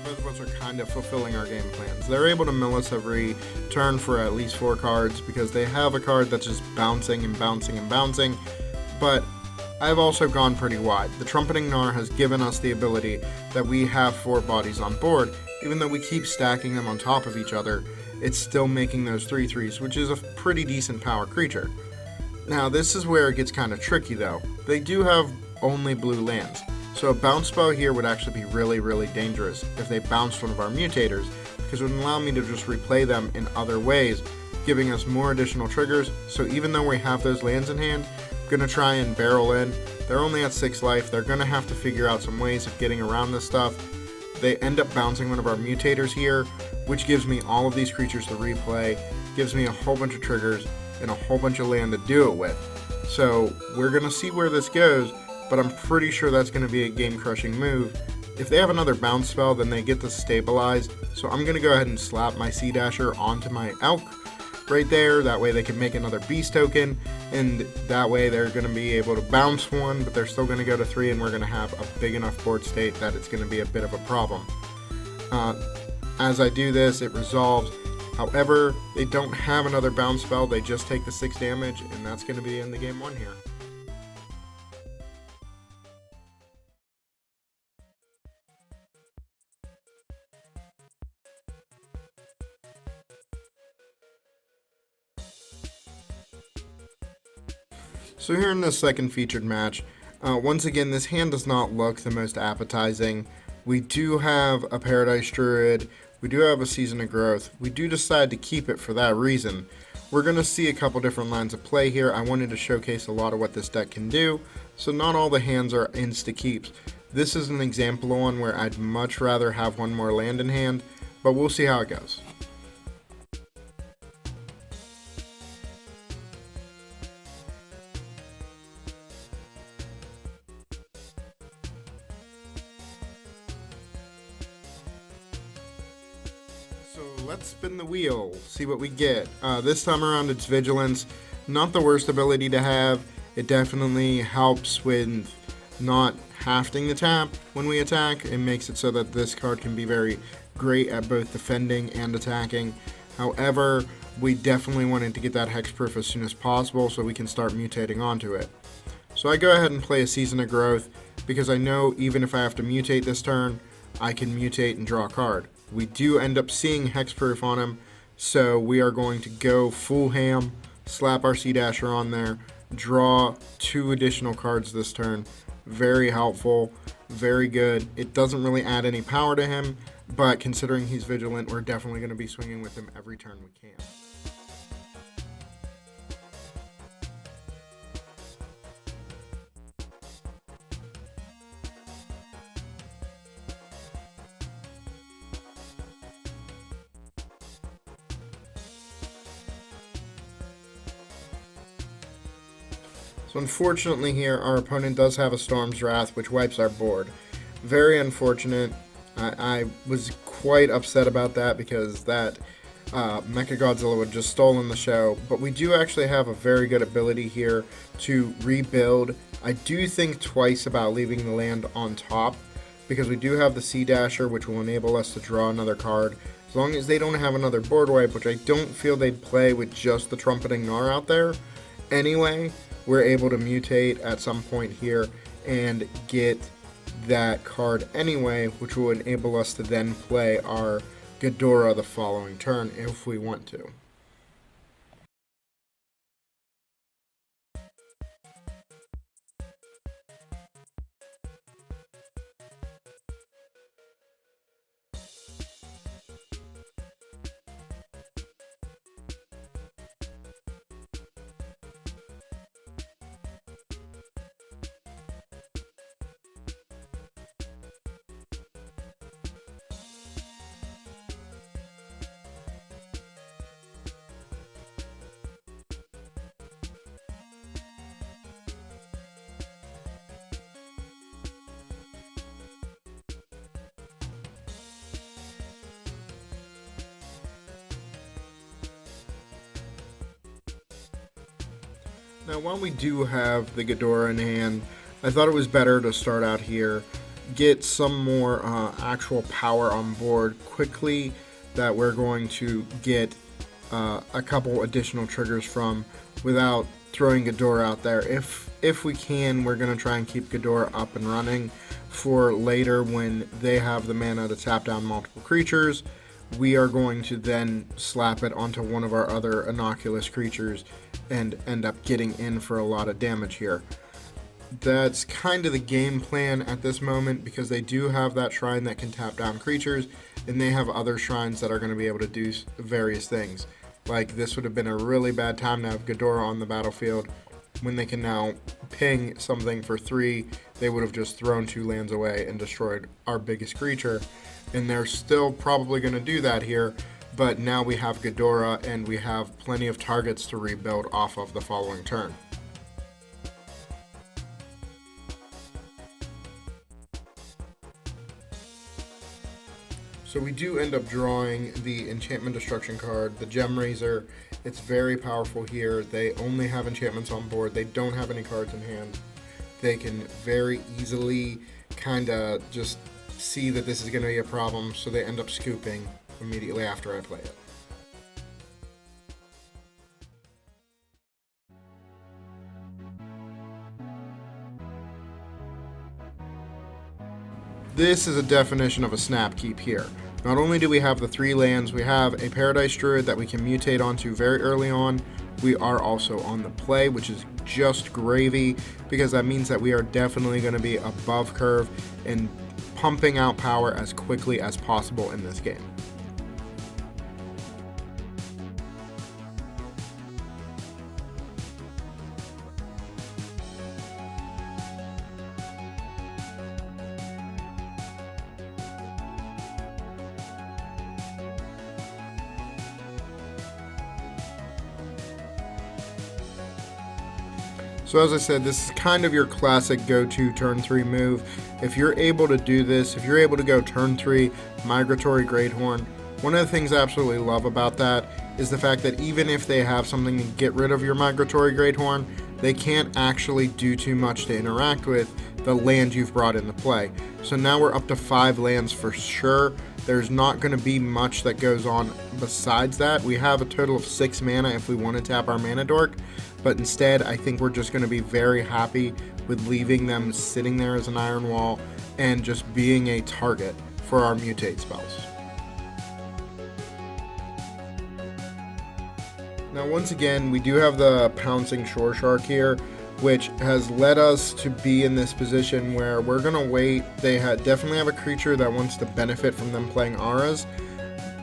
both of us are kind of fulfilling our game plans. They're able to mill us every turn for at least 4 cards because they have a card that's just bouncing and bouncing and bouncing, but I've also gone pretty wide. The Trumpeting Gnar has given us the ability that we have 4 bodies on board. Even though we keep stacking them on top of each other, it's still making those 3/3s, which is a pretty decent power creature. Now this is where it gets kind of tricky though. They do have only blue lands, so a bounce spell here would actually be really dangerous if they bounced one of our mutators, because it would allow me to just replay them in other ways, giving us more additional triggers. So even though we have those lands in hand, I'm going to try and barrel in. They're only at 6 life, they're going to have to figure out some ways of getting around this stuff. They end up bouncing one of our mutators here, which gives me all of these creatures to replay, gives me a whole bunch of triggers, and a whole bunch of land to do it with. So we're going to see where this goes, but I'm pretty sure that's going to be a game-crushing move. If they have another bounce spell, then they get to stabilize, so I'm going to go ahead and slap my Sea Dasher onto my Elk right there. That way they can make another beast token, and that way they're going to be able to bounce one, but they're still going to go to 3, and we're going to have a big enough board state that it's going to be a bit of a problem. As I do this, it resolves. However, they don't have another bounce spell, they just take the 6 damage, and that's going to be the end of game 1 here. So here in this second featured match, once again this hand does not look the most appetizing. We do have a Paradise Druid, we do have a Season of Growth, we do decide to keep it for that reason. We're going to see a couple different lines of play here. I wanted to showcase a lot of what this deck can do, so not all the hands are insta-keeps. This is an example of one where I'd much rather have one more land in hand, but we'll see how it goes. So let's spin the wheel, see what we get. This time around it's Vigilance, not the worst ability to have. It definitely helps with not hafting the tap when we attack. It makes it so that this card can be very great at both defending and attacking. However, we definitely wanted to get that hexproof as soon as possible so we can start mutating onto it. So I go ahead and play a Season of Growth because I know even if I have to mutate this turn, I can mutate and draw a card. We do end up seeing hexproof on him, so we are going to go full ham, slap our Sea Dasher on there, draw 2 additional cards this turn. Very helpful, very good. It doesn't really add any power to him, but considering he's vigilant, we're definitely going to be swinging with him every turn we can. So unfortunately here, our opponent does have a Storm's Wrath, which wipes our board. Very unfortunate. I was quite upset about that because that Mechagodzilla would just stolen the show. But we do actually have a very good ability here to rebuild. I do think twice about leaving the land on top because we do have the Sea Dasher, which will enable us to draw another card. As long as they don't have another board wipe, which I don't feel they'd play with just the Trumpeting Gnar out there. Anyway, we're able to mutate at some point here and get that card anyway, which will enable us to then play our Ghidorah the following turn if we want to. Now, while we do have the Ghidorah in hand, I thought it was better to start out here get some more actual power on board quickly that we're going to get a couple additional triggers from without throwing Ghidorah out there. If we can, we're going to try and keep Ghidorah up and running for later when they have the mana to tap down multiple creatures. We are going to then slap it onto one of our other innocuous creatures and end up getting in for a lot of damage here. That's kind of the game plan at this moment, because they do have that shrine that can tap down creatures, and they have other shrines that are going to be able to do various things. Like, this would have been a really bad time to have Ghidorah on the battlefield. When they can now ping something for 3, they would have just thrown 2 lands away and destroyed our biggest creature. And they're still probably going to do that here, but now we have Ghidorah and we have plenty of targets to rebuild off of the following turn. So we do end up drawing the Enchantment Destruction card, the Gem Razor. It's very powerful here. They only have enchantments on board. They don't have any cards in hand. They can very easily kind of just see that this is going to be a problem, so they end up scooping immediately after I play it. This is a definition of a snap keep here. Not only do we have the 3 lands, we have a Paradise Druid that we can mutate onto very early on. We are also on the play, which is just gravy, because that means that we are definitely going to be above curve and pumping out power as quickly as possible in this game. So as I said, this is kind of your classic go-to turn 3 move. If you're able to do this, if you're able to go turn 3 Migratory Greathorn, one of the things I absolutely love about that is the fact that even if they have something to get rid of your Migratory Greathorn, they can't actually do too much to interact with the land you've brought into play. So now we're up to 5 lands for sure. There's not going to be much that goes on besides that. We have a total of 6 mana if we want to tap our Mana Dork, but instead I think we're just going to be very happy with leaving them sitting there as an Iron Wall and just being a target for our Mutate spells. Now once again, we do have the Pouncing Shore Shark here, which has led us to be in this position where we're going to wait. They definitely have a creature that wants to benefit from them playing auras.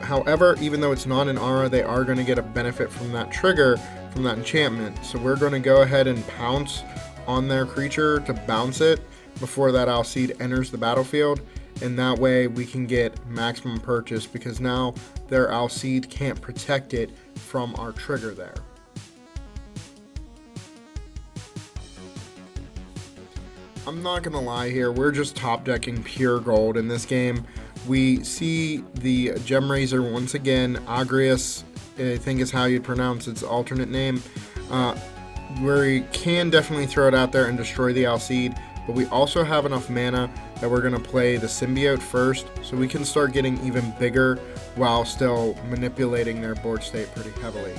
However, even though it's not an aura, they are going to get a benefit from that trigger, from that enchantment. So we're going to go ahead and pounce on their creature to bounce it before that Alseid enters the battlefield. And that way we can get maximum purchase, because now their Alseid can't protect it from our trigger there. I'm not gonna lie here, we're just top decking pure gold in this game. We see the Gem Razor once again, Agrius, I think is how you'd pronounce its alternate name. We can definitely throw it out there and destroy the Alseid, but we also have enough mana that we're gonna play the Symbiote first, so we can start getting even bigger while still manipulating their board state pretty heavily.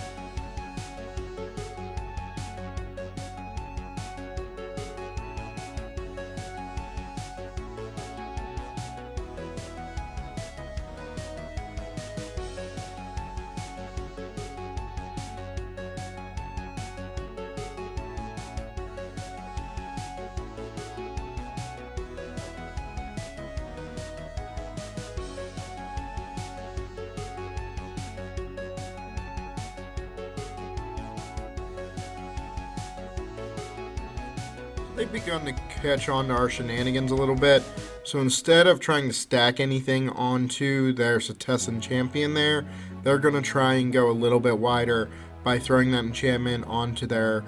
They've begun to catch on to our shenanigans a little bit, so instead of trying to stack anything onto their Setessan champion there, they're going to try and go a little bit wider by throwing that enchantment onto their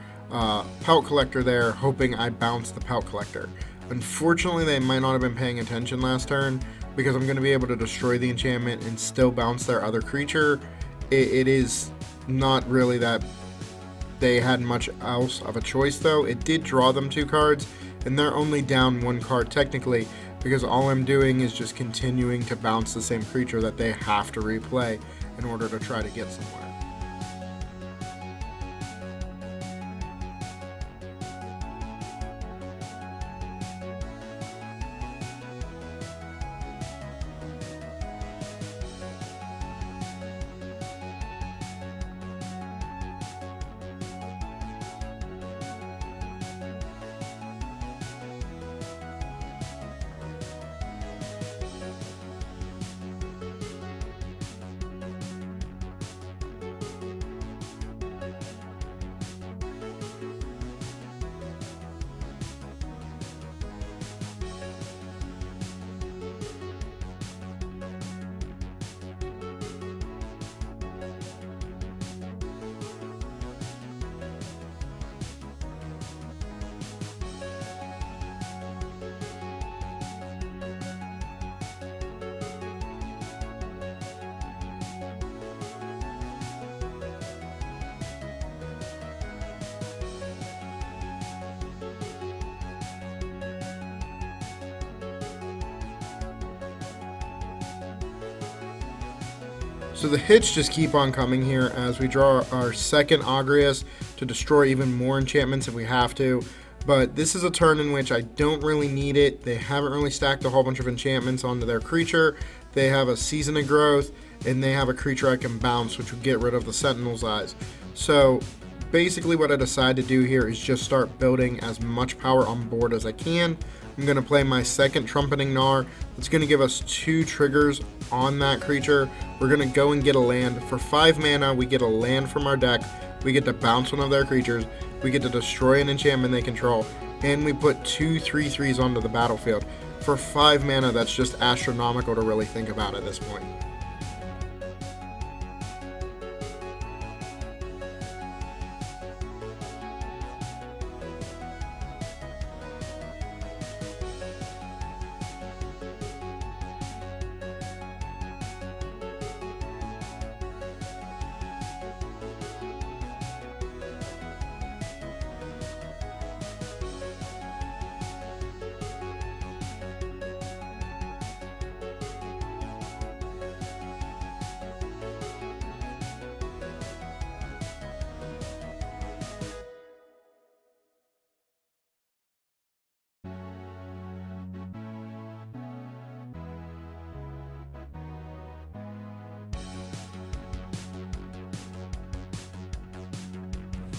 Pelt Collector there, hoping I bounce the Pelt Collector. Unfortunately, they might not have been paying attention last turn, because I'm going to be able to destroy the enchantment and still bounce their other creature. It is not really that they had much else of a choice though. It did draw them 2 cards, and they're only down 1 card technically, because all I'm doing is just continuing to bounce the same creature that they have to replay in order to try to get somewhere. So the hits just keep on coming here as we draw our second Agrias to destroy even more enchantments if we have to. But this is a turn in which I don't really need it. They haven't really stacked a whole bunch of enchantments onto their creature. They have a Season of Growth, and they have a creature I can bounce, which would get rid of the Sentinel's Eyes. So basically what I decide to do here is just start building as much power on board as I can. I'm going to play my second Trumpeting Gnar. It's going to give us 2 triggers on that creature. We're going to go and get a land. For 5 mana, we get a land from our deck. We get to bounce one of their creatures. We get to destroy an enchantment they control. And we put 2 3/3s onto the battlefield. For 5 mana, that's just astronomical to really think about at this point.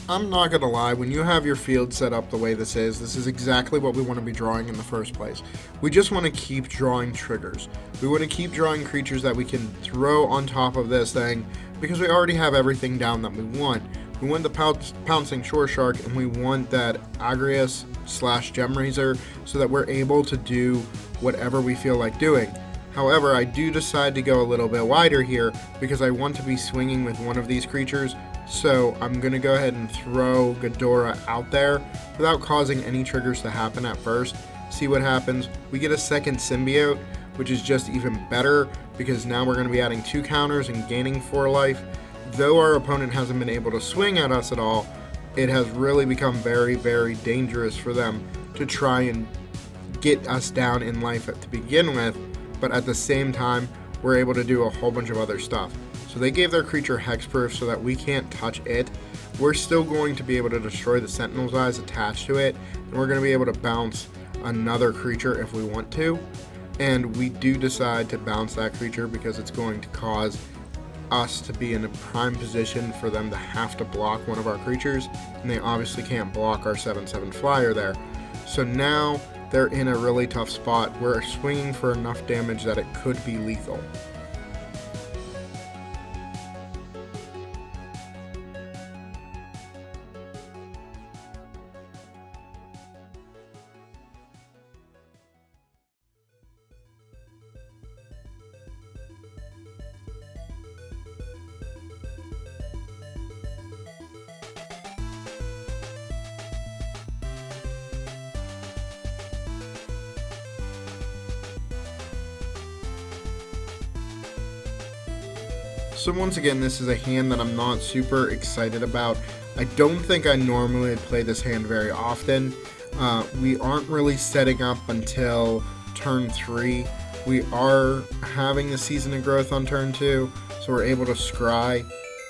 I'm not going to lie, when you have your field set up the way this is exactly what we want to be drawing in the first place. We just want to keep drawing triggers. We want to keep drawing creatures that we can throw on top of this thing because we already have everything down that we want. We want the Pouncing Shore Shark, and we want that Agrias / Gem Razor so that we're able to do whatever we feel like doing. However, I do decide to go a little bit wider here because I want to be swinging with one of these creatures. So I'm going to go ahead and throw Ghidorah out there without causing any triggers to happen at first. See what happens. We get a second Symbiote, which is just even better because now we're going to be adding 2 counters and gaining 4 life. Though our opponent hasn't been able to swing at us at all, it has really become very, very dangerous for them to try and get us down in life to begin with. But at the same time, we're able to do a whole bunch of other stuff. So they gave their creature hexproof so that we can't touch it. We're still going to be able to destroy the Sentinel's Eyes attached to it, and we're going to be able to bounce another creature if we want to. And we do decide to bounce that creature because it's going to cause us to be in a prime position for them to have to block one of our creatures, and they obviously can't block our 7/7 flyer there. So now they're in a really tough spot. We're swinging for enough damage that it could be lethal. So once again, this is a hand that I'm not super excited about. I don't think I normally play this hand very often. We aren't really setting up until turn 3. We are having the Season of Growth on turn 2, so we're able to scry.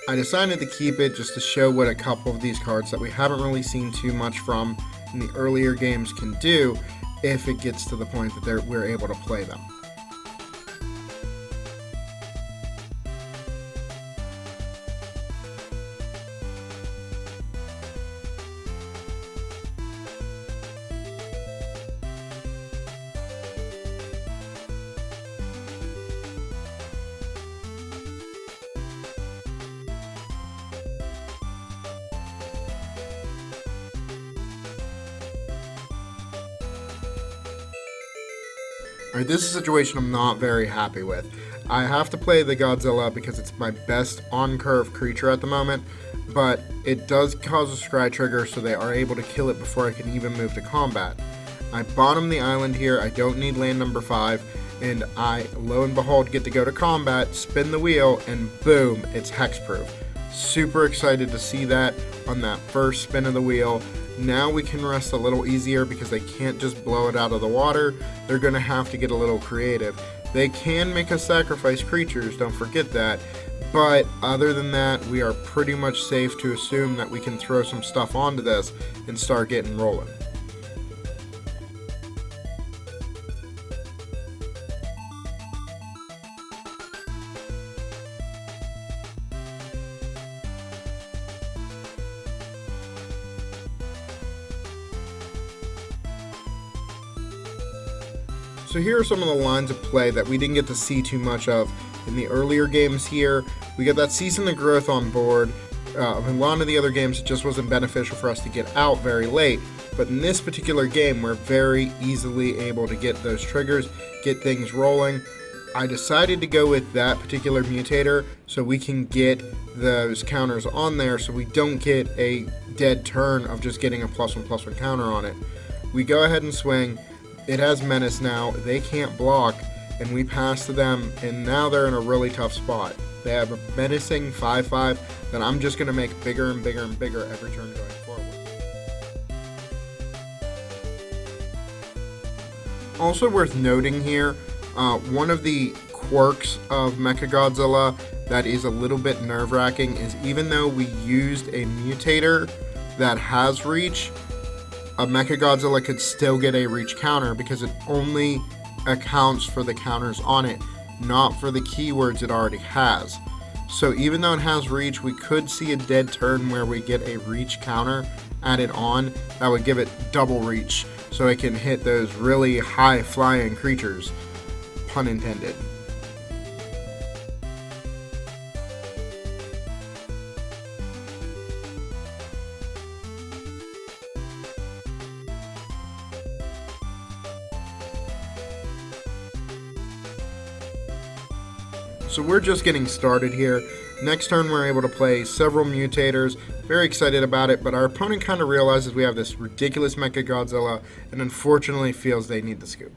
I decided to keep it just to show what a couple of these cards that we haven't really seen too much from in the earlier games can do if it gets to the point that we're able to play them. Alright, this is a situation I'm not very happy with. I have to play the Godzilla because it's my best on-curve creature at the moment, but it does cause a scry trigger, so they are able to kill it before I can even move to combat. I bottom the island here, I don't need land number 5, and I, lo and behold, get to go to combat, spin the wheel, and boom, it's hexproof. Super excited to see that on that first spin of the wheel. Now we can rest a little easier because they can't just blow it out of the water. They're going to have to get a little creative. They can make us sacrifice creatures, don't forget that. But other than that, we are pretty much safe to assume that we can throw some stuff onto this and start getting rolling. So here are some of the lines of play that we didn't get to see too much of in the earlier games here. We got that Season of Growth on board. In a lot of the other games, it just wasn't beneficial for us to get out very late. But in this particular game, we're very easily able to get those triggers, get things rolling. I decided to go with that particular mutator so we can get those counters on there so we don't get a dead turn of just getting a +1/+1 counter on it. We go ahead and swing. It has menace now, they can't block, and we pass to them, and now they're in a really tough spot. They have a menacing 5/5 that I'm just going to make bigger and bigger and bigger every turn going forward. Also worth noting here, one of the quirks of Mechagodzilla that is a little bit nerve-wracking is even though we used a mutator that has reach, a Mechagodzilla could still get a reach counter because it only accounts for the counters on it, not for the keywords it already has. So even though it has reach, we could see a dead turn where we get a reach counter added on that would give it double reach so it can hit those really high flying creatures, pun intended. So we're just getting started here. Next turn we're able to play several mutators. Very excited about it, but our opponent kind of realizes we have this ridiculous Mechagodzilla and unfortunately feels they need the scoop.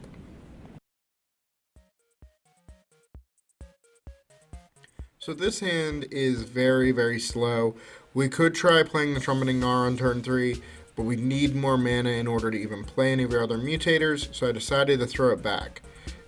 So this hand is very, very slow. We could try playing the Trumpeting Gnar on turn 3, but we need more mana in order to even play any of our other mutators, so I decided to throw it back.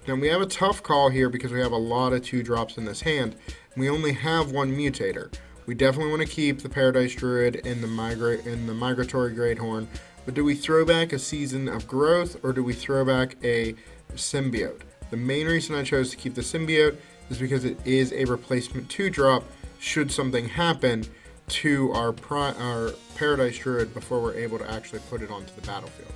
Now we have a tough call here because we have a lot of 2-drops in this hand. We only have one mutator. We definitely want to keep the Paradise Druid and the Migratory Greathorn, but do we throw back a Season of Growth or do we throw back a Symbiote? The main reason I chose to keep the Symbiote is because it is a replacement 2-drop should something happen to our Paradise Druid before we're able to actually put it onto the battlefield.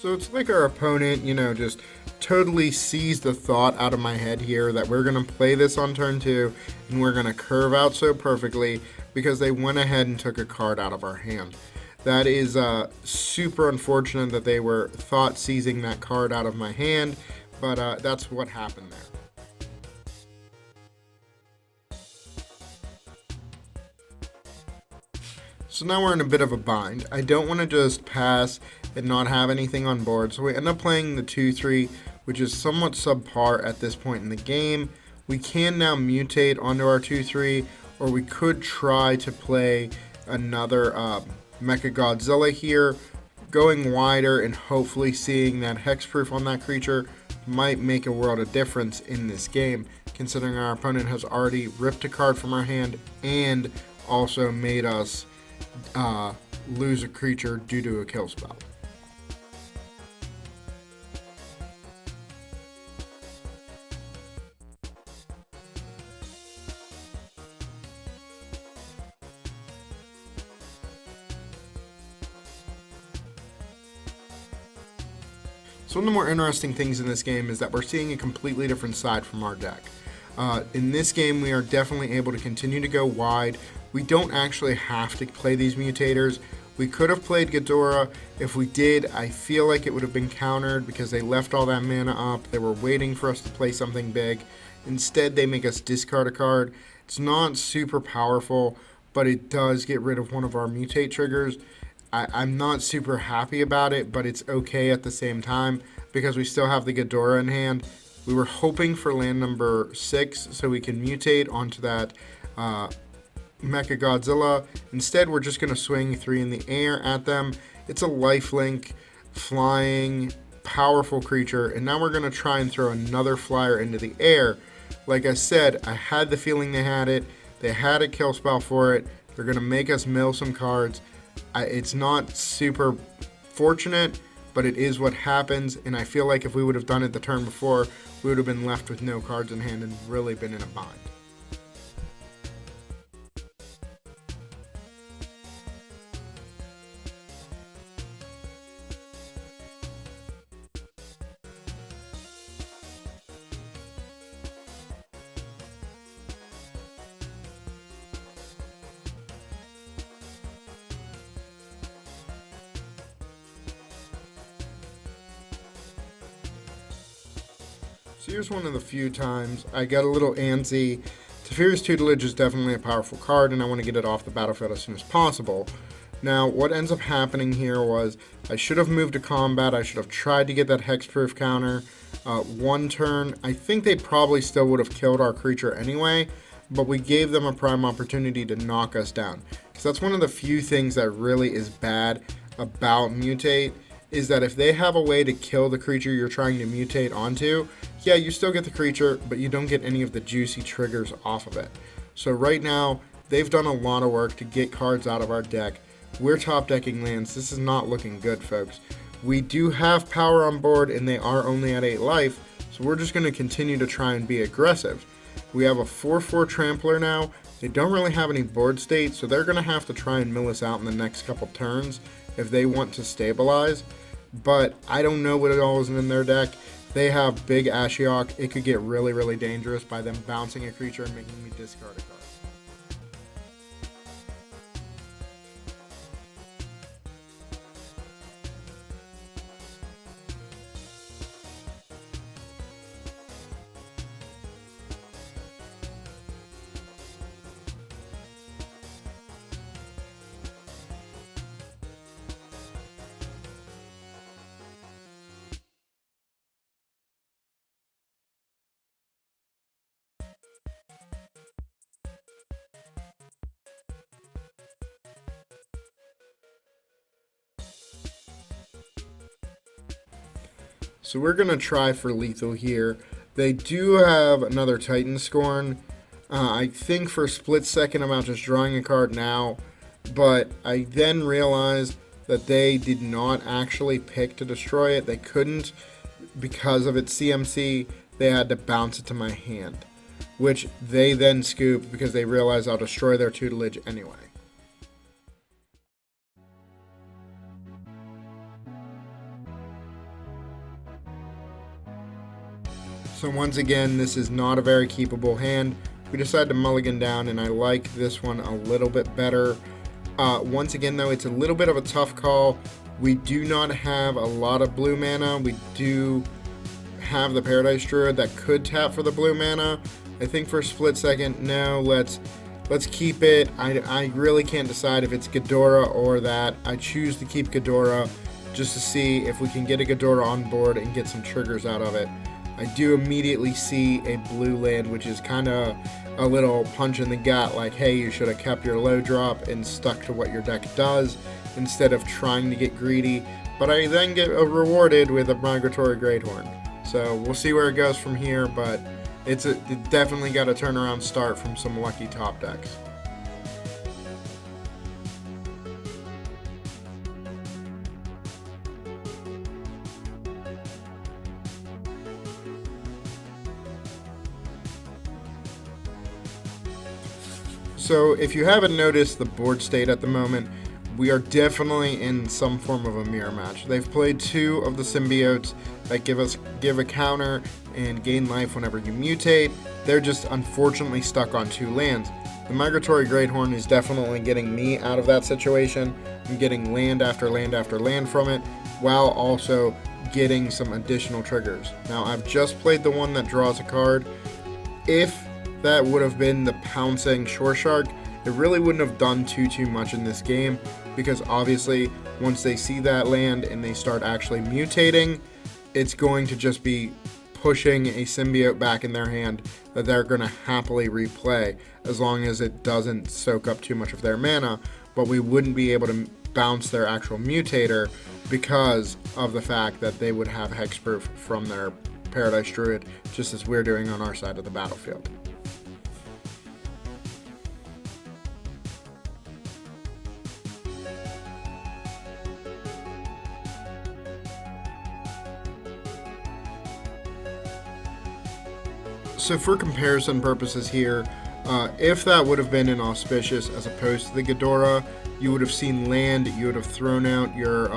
So it's like our opponent, just totally sees the thought out of my head here that we're going to play this on turn 2 and we're going to curve out so perfectly because they went ahead and took a card out of our hand. That is super unfortunate that they were thought seizing that card out of my hand, but that's what happened there. So now we're in a bit of a bind. I don't want to just pass and not have anything on board. So we end up playing the 2-3, which is somewhat subpar at this point in the game. We can now mutate onto our 2-3, or we could try to play another Mecha Godzilla here. Going wider and hopefully seeing that hexproof on that creature might make a world of difference in this game, considering our opponent has already ripped a card from our hand and also made us lose a creature due to a kill spell. So one of the more interesting things in this game is that we're seeing a completely different side from our deck. In this game, we are definitely able to continue to go wide. We don't actually have to play these mutators. We could have played Ghidorah. If we did, I feel like it would have been countered because they left all that mana up. They were waiting for us to play something big. Instead, they make us discard a card. It's not super powerful, but it does get rid of one of our mutate triggers. I'm not super happy about it, but it's okay at the same time because we still have the Ghidorah in hand. We were hoping for land number 6 so we can mutate onto that Mecha Godzilla. Instead, we're just going to swing 3 in the air at them. It's a lifelink, flying, powerful creature, and now we're going to try and throw another flyer into the air. Like I said, I had the feeling they had it. They had a kill spell for it. They're going to make us mill some cards. It's not super fortunate, but it is what happens, and I feel like if we would have done it the turn before, we would have been left with no cards in hand and really been in a bind. So here's one of the few times I got a little antsy. Teferi's tutelage is definitely a powerful card, and I want to get it off the battlefield as soon as possible. Now, what ends up happening here was I should have moved to combat. I should have tried to get that hexproof counter. One turn, I think they probably still would have killed our creature anyway, but we gave them a prime opportunity to knock us down. Because that's one of the few things that really is bad about Mutate, is that if they have a way to kill the creature you're trying to mutate onto, yeah, you still get the creature, but you don't get any of the juicy triggers off of it. So right now, they've done a lot of work to get cards out of our deck. We're top decking lands. This is not looking good, folks. We do have power on board, and they are only at 8 life, so we're just going to continue to try and be aggressive. We have a 4/4 Trampler now. They don't really have any board state, so they're going to have to try and mill us out in the next couple turns if they want to stabilize. But I don't know what all is in their deck. They have big Ashiok. It could get really, really dangerous by them bouncing a creature and making me discard a card. So we're going to try for lethal here. They do have another Titan Scorn. I think for a split second I'm out just drawing a card now, but I then realized that they did not actually pick to destroy it. They couldn't because of its CMC. They had to bounce it to my hand, which they then scooped because they realized I'll destroy their tutelage anyway. So once again, this is not a very keepable hand. We decided to mulligan down, and I like this one a little bit better. Once again, though, it's a little bit of a tough call. We do not have a lot of blue mana. We do have the Paradise Druid that could tap for the blue mana. I think for a split second, no, let's keep it. I really can't decide if it's Ghidorah or that. I choose to keep Ghidorah. just to see if we can get a Ghidorah on board and get some triggers out of it. I do immediately see a blue land, which is kind of a little punch in the gut, like, hey, you should have kept your low drop and stuck to what your deck does instead of trying to get greedy. But I then get rewarded with a Migratory Greathorn. So we'll see where it goes from here, but it definitely got a turnaround start from some lucky top decks. So if you haven't noticed the board state at the moment, we are definitely in some form of a mirror match. They've played 2 of the symbiotes that give a counter and gain life whenever you mutate. They're just unfortunately stuck on 2 lands. The Migratory Greathorn is definitely getting me out of that situation. I'm getting land after land after land from it, while also getting some additional triggers. Now I've just played the one that draws a card. If that would have been the pouncing Shore Shark, it really wouldn't have done too much in this game, because obviously once they see that land and they start actually mutating, it's going to just be pushing a symbiote back in their hand that they're going to happily replay as long as it doesn't soak up too much of their mana. But we wouldn't be able to bounce their actual mutator because of the fact that they would have hexproof from their Paradise Druid, just as we're doing on our side of the battlefield. So for comparison purposes here, if that would have been an Auspicious as opposed to the Ghidorah, you would have seen land, you would have thrown out your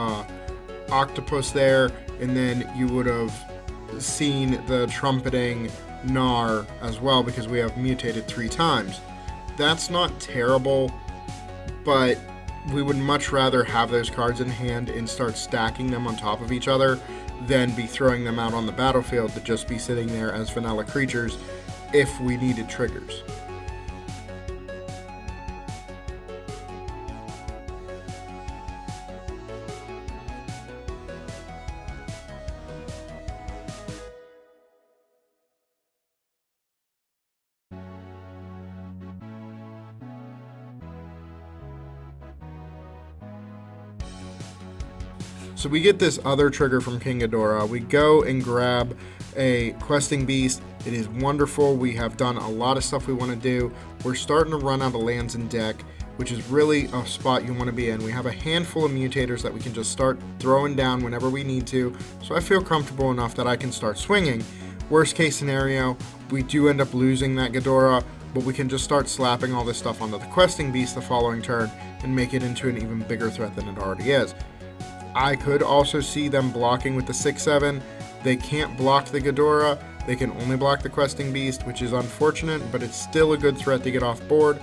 octopus there, and then you would have seen the trumpeting Gnar as well, because we have mutated 3 times. That's not terrible, but we would much rather have those cards in hand and start stacking them on top of each other than be throwing them out on the battlefield to just be sitting there as vanilla creatures if we needed triggers. So we get this other trigger from King Ghidorah. We go and grab a questing beast. It is wonderful. We have done a lot of stuff we want to do. We're starting to run out of lands in deck, which is really a spot you want to be in. We have a handful of mutators that we can just start throwing down whenever we need to, so I feel comfortable enough that I can start swinging. Worst case scenario, we do end up losing that Ghidorah, but we can just start slapping all this stuff onto the questing beast the following turn and make it into an even bigger threat than it already is. I could also see them blocking with the 6/7. They can't block the Ghidorah, they can only block the questing beast, which is unfortunate, but it's still a good threat to get off board.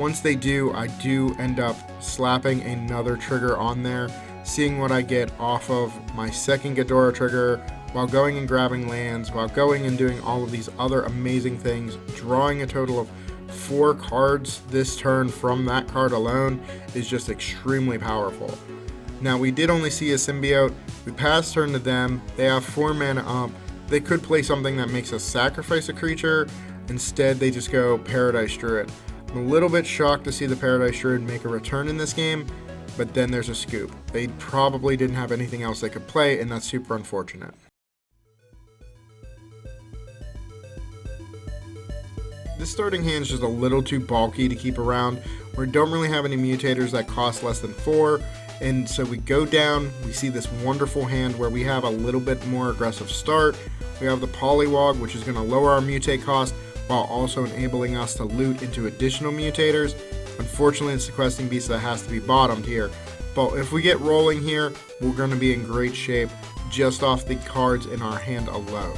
Once they do, I do end up slapping another trigger on there, seeing what I get off of my second Ghidorah trigger, while going and grabbing lands, while going and doing all of these other amazing things. Drawing a total of 4 cards this turn from that card alone is just extremely powerful. Now, we did only see a symbiote. We passed turn to them. They have 4 mana up. They could play something that makes us sacrifice a creature. Instead, they just go Paradise Druid. I'm a little bit shocked to see the Paradise Druid make a return in this game, but then there's a scoop. They probably didn't have anything else they could play, and that's super unfortunate. This starting hand is just a little too bulky to keep around. We don't really have any mutators that cost less than 4. And so we go down, we see this wonderful hand where we have a little bit more aggressive start. We have the Polywog, which is going to lower our mutate cost while also enabling us to loot into additional mutators. Unfortunately, it's the questing beast that has to be bottomed here. But if we get rolling here, we're going to be in great shape just off the cards in our hand alone.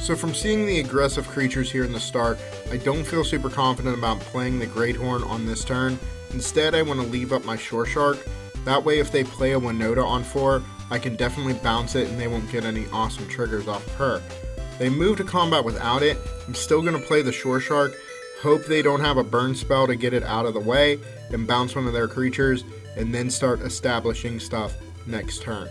So from seeing the aggressive creatures here in the start, I don't feel super confident about playing the Great Horn on this turn. Instead, I want to leave up my Shore Shark. That way if they play a Winota on 4, I can definitely bounce it and they won't get any awesome triggers off of her. They move to combat without it. I'm still going to play the Shore Shark, hope they don't have a burn spell to get it out of the way, and bounce one of their creatures, and then start establishing stuff next turn.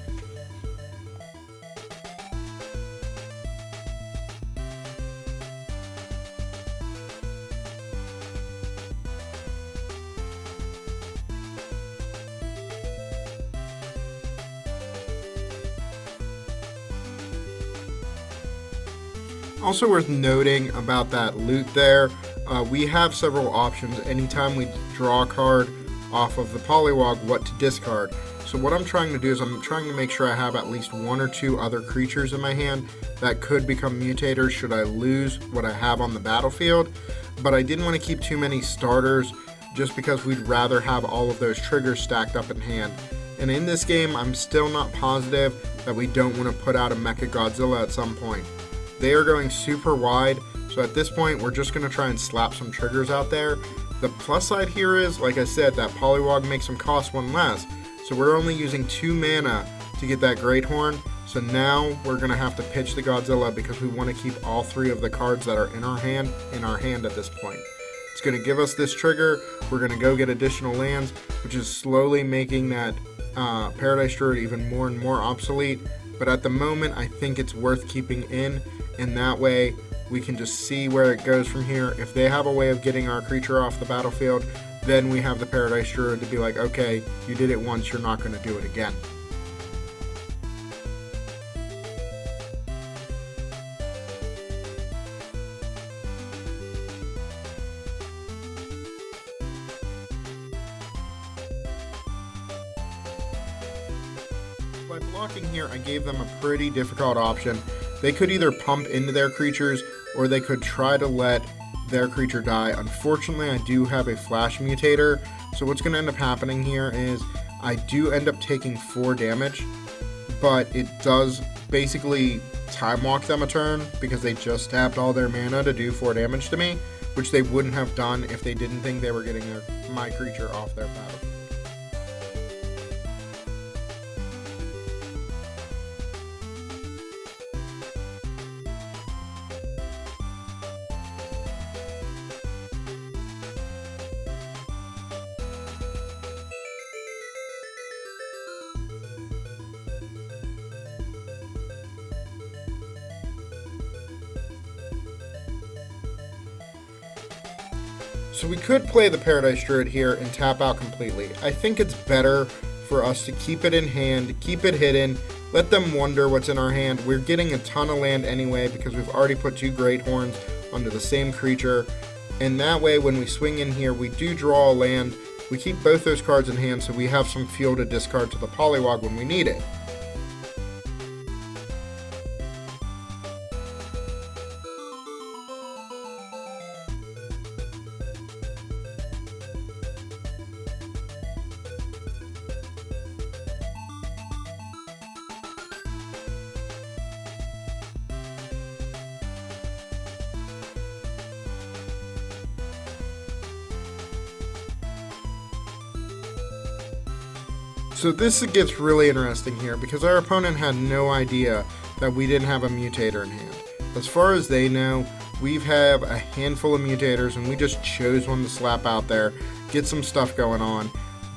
Also worth noting about that loot there, we have several options anytime we draw a card off of the polywog what to discard. So what I'm trying to do is I'm trying to make sure I have at least 1 or 2 other creatures in my hand that could become mutators should I lose what I have on the battlefield. But I didn't want to keep too many starters just because we'd rather have all of those triggers stacked up in hand. And in this game, I'm still not positive that we don't want to put out a Mecha Godzilla at some point. They are going super wide, so at this point we're just going to try and slap some triggers out there. The plus side here is, like I said, that Polywog makes them cost 1 less, so we're only using 2 mana to get that Great Horn. So now we're going to have to pitch the Godzilla because we want to keep all 3 of the cards that are in our hand at this point. It's going to give us this trigger. We're going to go get additional lands, which is slowly making that Paradise Druid even more and more obsolete. But at the moment, I think it's worth keeping in, and that way we can just see where it goes from here. If they have a way of getting our creature off the battlefield, then we have the Paradise Druid to be like, okay, you did it once, you're not going to do it again. By blocking here, I gave them a pretty difficult option. They could either pump into their creatures, or they could try to let their creature die. Unfortunately, I do have a Flash Mutator, so what's going to end up happening here is I do end up taking 4 damage, but it does basically time walk them a turn because they just tapped all their mana to do 4 damage to me, which they wouldn't have done if they didn't think they were getting my creature off their battlefield. So we could play the Paradise Druid here and tap out completely. I think it's better for us to keep it in hand, keep it hidden, let them wonder what's in our hand. We're getting a ton of land anyway because we've already put 2 Great Horns onto the same creature. And that way when we swing in here, we do draw a land. We keep both those cards in hand so we have some fuel to discard to the Polywog when we need it. So this gets really interesting here because our opponent had no idea that we didn't have a Mutator in hand. As far as they know, we have a handful of Mutators and we just chose one to slap out there, get some stuff going on,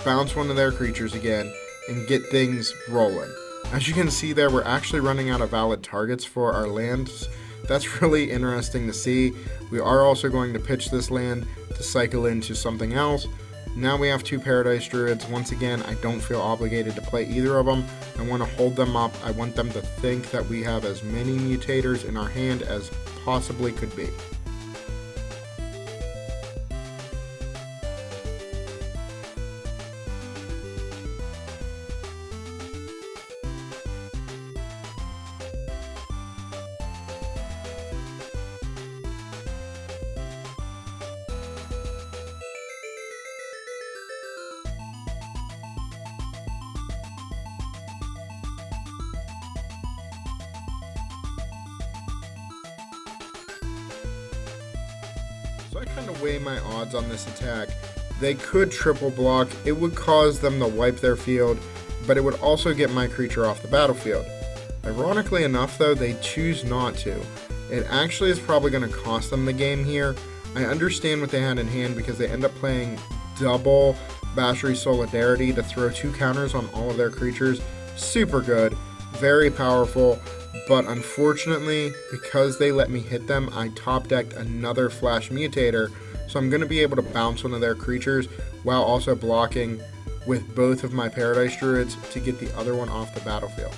bounce one of their creatures again, and get things rolling. As you can see there, we're actually running out of valid targets for our lands. That's really interesting to see. We are also going to pitch this land to cycle into something else. Now we have 2 Paradise Druids. Once again, I don't feel obligated to play either of them. I want to hold them up. I want them to think that we have as many Mutators in our hand as possibly could be. I kind of weigh my odds on this attack, they could triple block. It would cause them to wipe their field, but it would also get my creature off the battlefield. Ironically enough though, they choose not to. It actually is probably going to cost them the game here. I understand what they had in hand because they end up playing double Bashery Solidarity to throw 2 counters on all of their creatures. Super good, very powerful, but unfortunately, because they let me hit them, I top decked another Flash Mutator, so I'm going to be able to bounce one of their creatures while also blocking with both of my Paradise Druids to get the other one off the battlefield.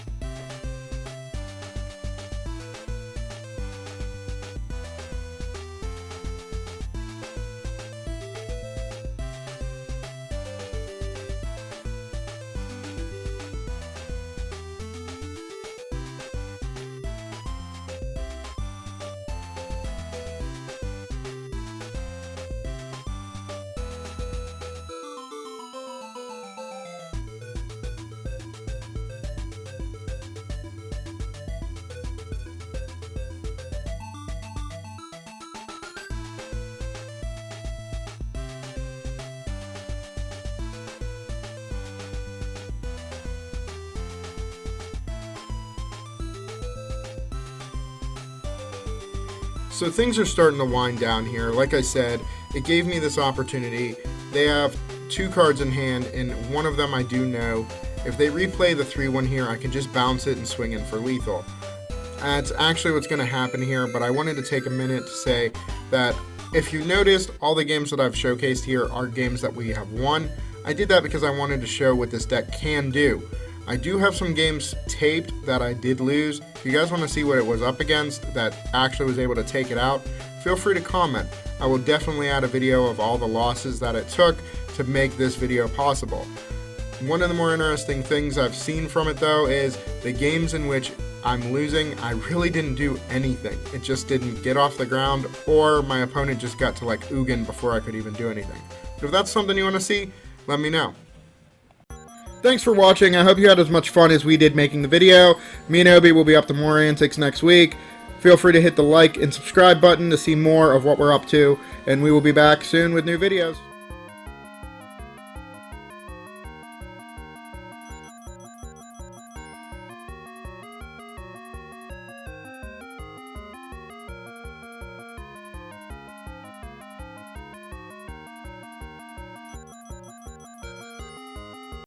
So things are starting to wind down here. Like I said, it gave me this opportunity. They have 2 cards in hand, and one of them I do know. If they replay the 3-1 here, I can just bounce it and swing in for lethal. That's actually what's going to happen here, but I wanted to take a minute to say that if you noticed, all the games that I've showcased here are games that we have won. I did that because I wanted to show what this deck can do. I do have some games taped that I did lose. If you guys want to see what it was up against that actually was able to take it out, feel free to comment. I will definitely add a video of all the losses that it took to make this video possible. One of the more interesting things I've seen from it though is the games in which I'm losing, I really didn't do anything. It just didn't get off the ground, or my opponent just got to like Ugin before I could even do anything. But if that's something you want to see, let me know. Thanks for watching. I hope you had as much fun as we did making the video. Me and Obi will be up to more antics next week. Feel free to hit the like and subscribe button to see more of what we're up to, and we will be back soon with new videos.